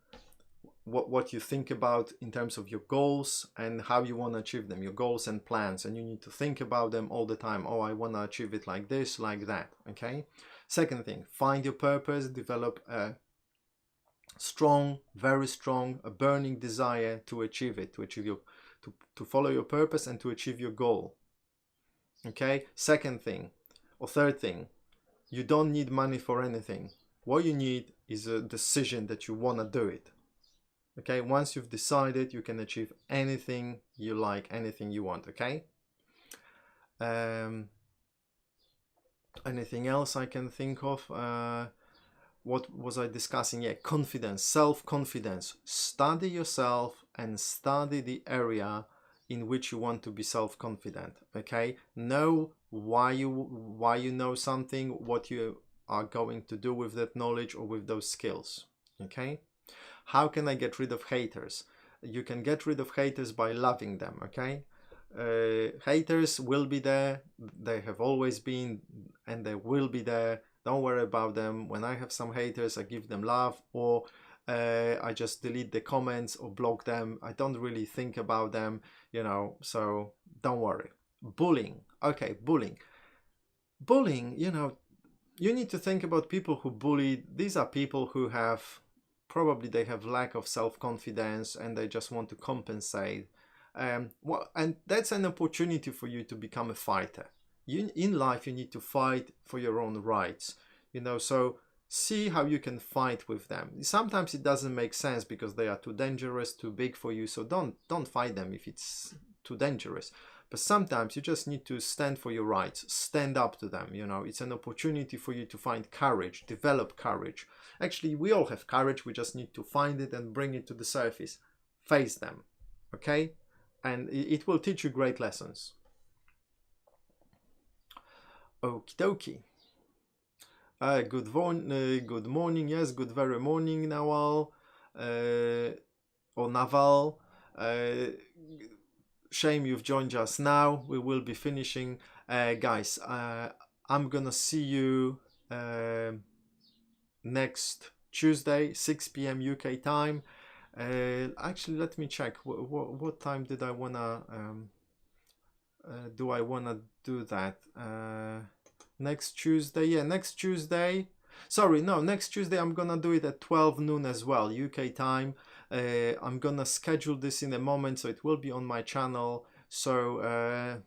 what you think about in terms of your goals and how you want to achieve them, your goals and plans, and you need to think about them all the time. Oh, I want to achieve it like this, like that. Okay. Second thing, find your purpose, develop a strong, very strong, a burning desire to achieve it, to achieve your, to follow your purpose and to achieve your goal. Okay. Second thing, or third thing, you don't need money for anything. What you need is a decision that you want to do it. Okay, once you've decided, you can achieve anything you like, anything you want. Okay. Anything else I can think of? what was I discussing? Yeah, confidence, self-confidence. Study yourself and study the area in which you want to be self-confident. Okay, know why you know something, what you are going to do with that knowledge or with those skills. Okay, how can I get rid of haters? You can get rid of haters by loving them. Okay, haters will be there, they have always been, and they will be there. Don't worry about them. When I have some haters, I give them love, or I just delete the comments or block them. I don't really think about them, you know, so don't worry. Bullying. Okay, bullying. Bullying, you know, you need to think about people who bully. These are people who have, probably they have lack of self-confidence and they just want to compensate. And that's an opportunity for you to become a fighter. In life, you need to fight for your own rights, you know, so see how you can fight with them. Sometimes it doesn't make sense because they are too dangerous, too big for you, so don't fight them if it's too dangerous. But sometimes you just need to stand for your rights, stand up to them, you know. It's an opportunity for you to find courage, develop courage. Actually, we all have courage, we just need to find it and bring it to the surface. Face them, okay? And it will teach you great lessons. Okie dokie. Good morning, yes, good very morning, Nawal, or Naval. Shame you've joined us now. We will be finishing. Guys, I'm gonna see you next Tuesday, 6 p.m. UK time. Actually, let me check. What time did I wanna do I wanna do that? Next Tuesday, yeah, next Tuesday. Sorry, no, next Tuesday I'm gonna do it at 12 noon as well, UK time. I'm gonna schedule this in a moment, so it will be on my channel, so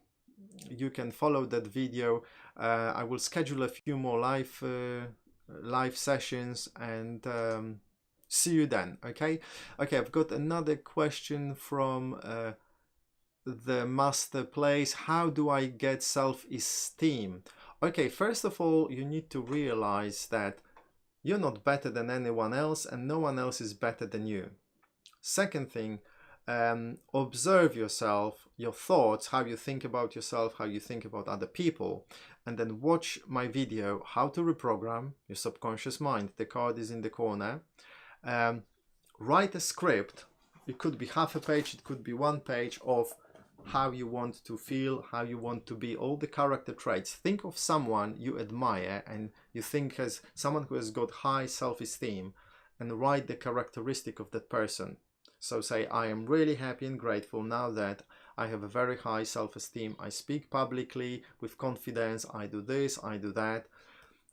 you can follow that video. I will schedule a few more live sessions, and see you then. Okay, I've got another question from the master place. How do I get self-esteem? Okay, first of all, you need to realize that you're not better than anyone else and no one else is better than you. Second thing, observe yourself, your thoughts, how you think about yourself, how you think about other people, and then watch my video, how to reprogram your subconscious mind. The card is in the corner. Write a script. It could be half a page, it could be 1 page, of how you want to feel, how you want to be, all the character traits. Think of someone you admire and you think as someone who has got high self-esteem, and write the characteristic of that person. So say, I am really happy and grateful now that I have a very high self-esteem. I speak publicly with confidence. I do this, I do that.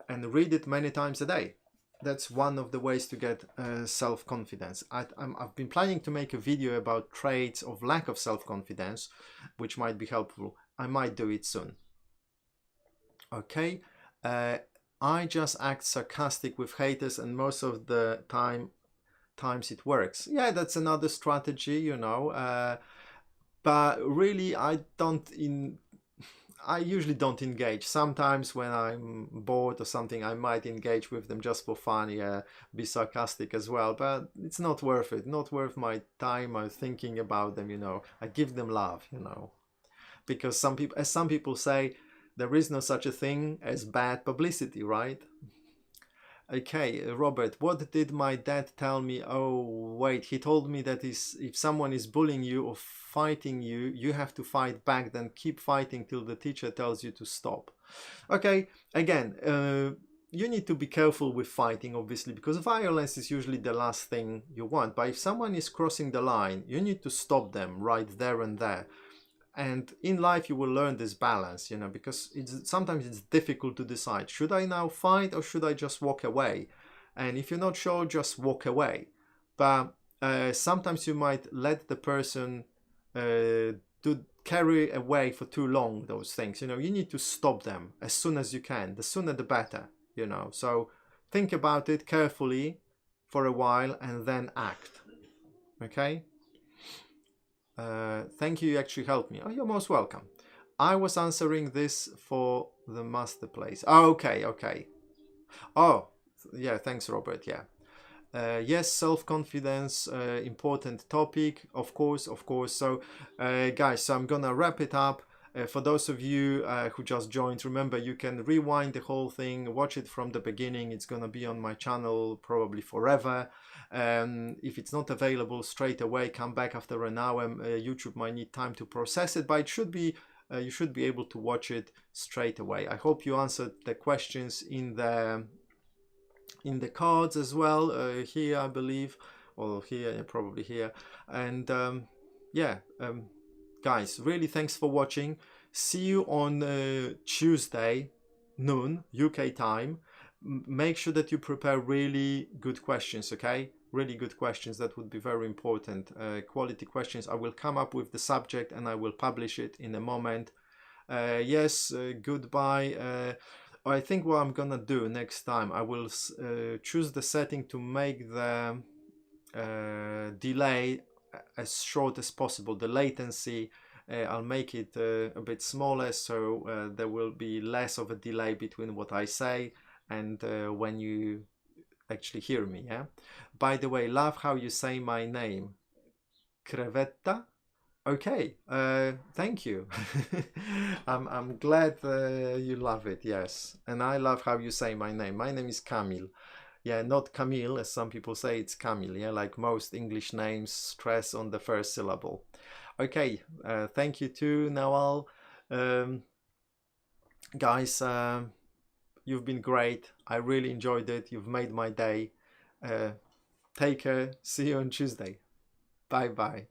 And read it many times a day. That's one of the ways to get self-confidence. I've been planning to make a video about traits of lack of self-confidence, which might be helpful. I might do it soon. Okay. I just act sarcastic with haters, and most of the times it works. Yeah, that's another strategy, you know. But really, I usually don't engage. Sometimes when I'm bored or something, I might engage with them just for fun, yeah, be sarcastic as well, but it's not worth it, not worth my time. I'm thinking about them, you know. I give them love, you know, because some people say, there is no such a thing as bad publicity, right? Okay, Robert, what did my dad tell me? Oh, wait, he told me that if someone is bullying you or fighting you, you have to fight back, then keep fighting till the teacher tells you to stop. Okay, again, you need to be careful with fighting, obviously, because violence is usually the last thing you want. But if someone is crossing the line, you need to stop them right there and there. And in life you will learn this balance, you know, because sometimes it's difficult to decide, should I now fight or should I just walk away? And if you're not sure, just walk away. But sometimes you might let the person to carry away for too long those things, you know. You need to stop them as soon as you can. The sooner the better, you know. So think about it carefully for a while and then act. Okay. Thank you actually helped me. Oh, you're most welcome. I was answering this for the master place. Oh, okay. Oh, Yeah, thanks, Robert. Yeah. Yes, self-confidence, important topic, of course, of course. So, guys, so I'm gonna wrap it up. For those of you who just joined, remember you can rewind the whole thing, watch it from the beginning. It's gonna be on my channel probably forever. If it's not available straight away, come back after an hour. YouTube might need time to process it, but it should be. You should be able to watch it straight away. I hope you answered the questions in the cards as well, here I believe, or here, yeah, probably here. And yeah, guys, really thanks for watching. See you on Tuesday noon UK time. Make sure that you prepare really good questions, okay? Really good questions. That would be very important. Quality questions. I will come up with the subject and I will publish it in a moment. Yes, goodbye. I think what I'm gonna do next time, I will choose the setting to make the delay as short as possible. The latency, I'll make it a bit smaller, so there will be less of a delay between what I say and when you actually hear me. Yeah. By the way, love how you say my name, Crevetta. Okay, thank you. I'm glad you love it, yes. And I love how you say my name. My name is Kamil. Yeah, not Kamil, as some people say, it's Kamil. Yeah, like most English names, stress on the first syllable. Okay, thank you too, Nawal. Um, guys, you've been great. I really enjoyed it. You've made my day. Uh, take care. See you on Tuesday. Bye bye.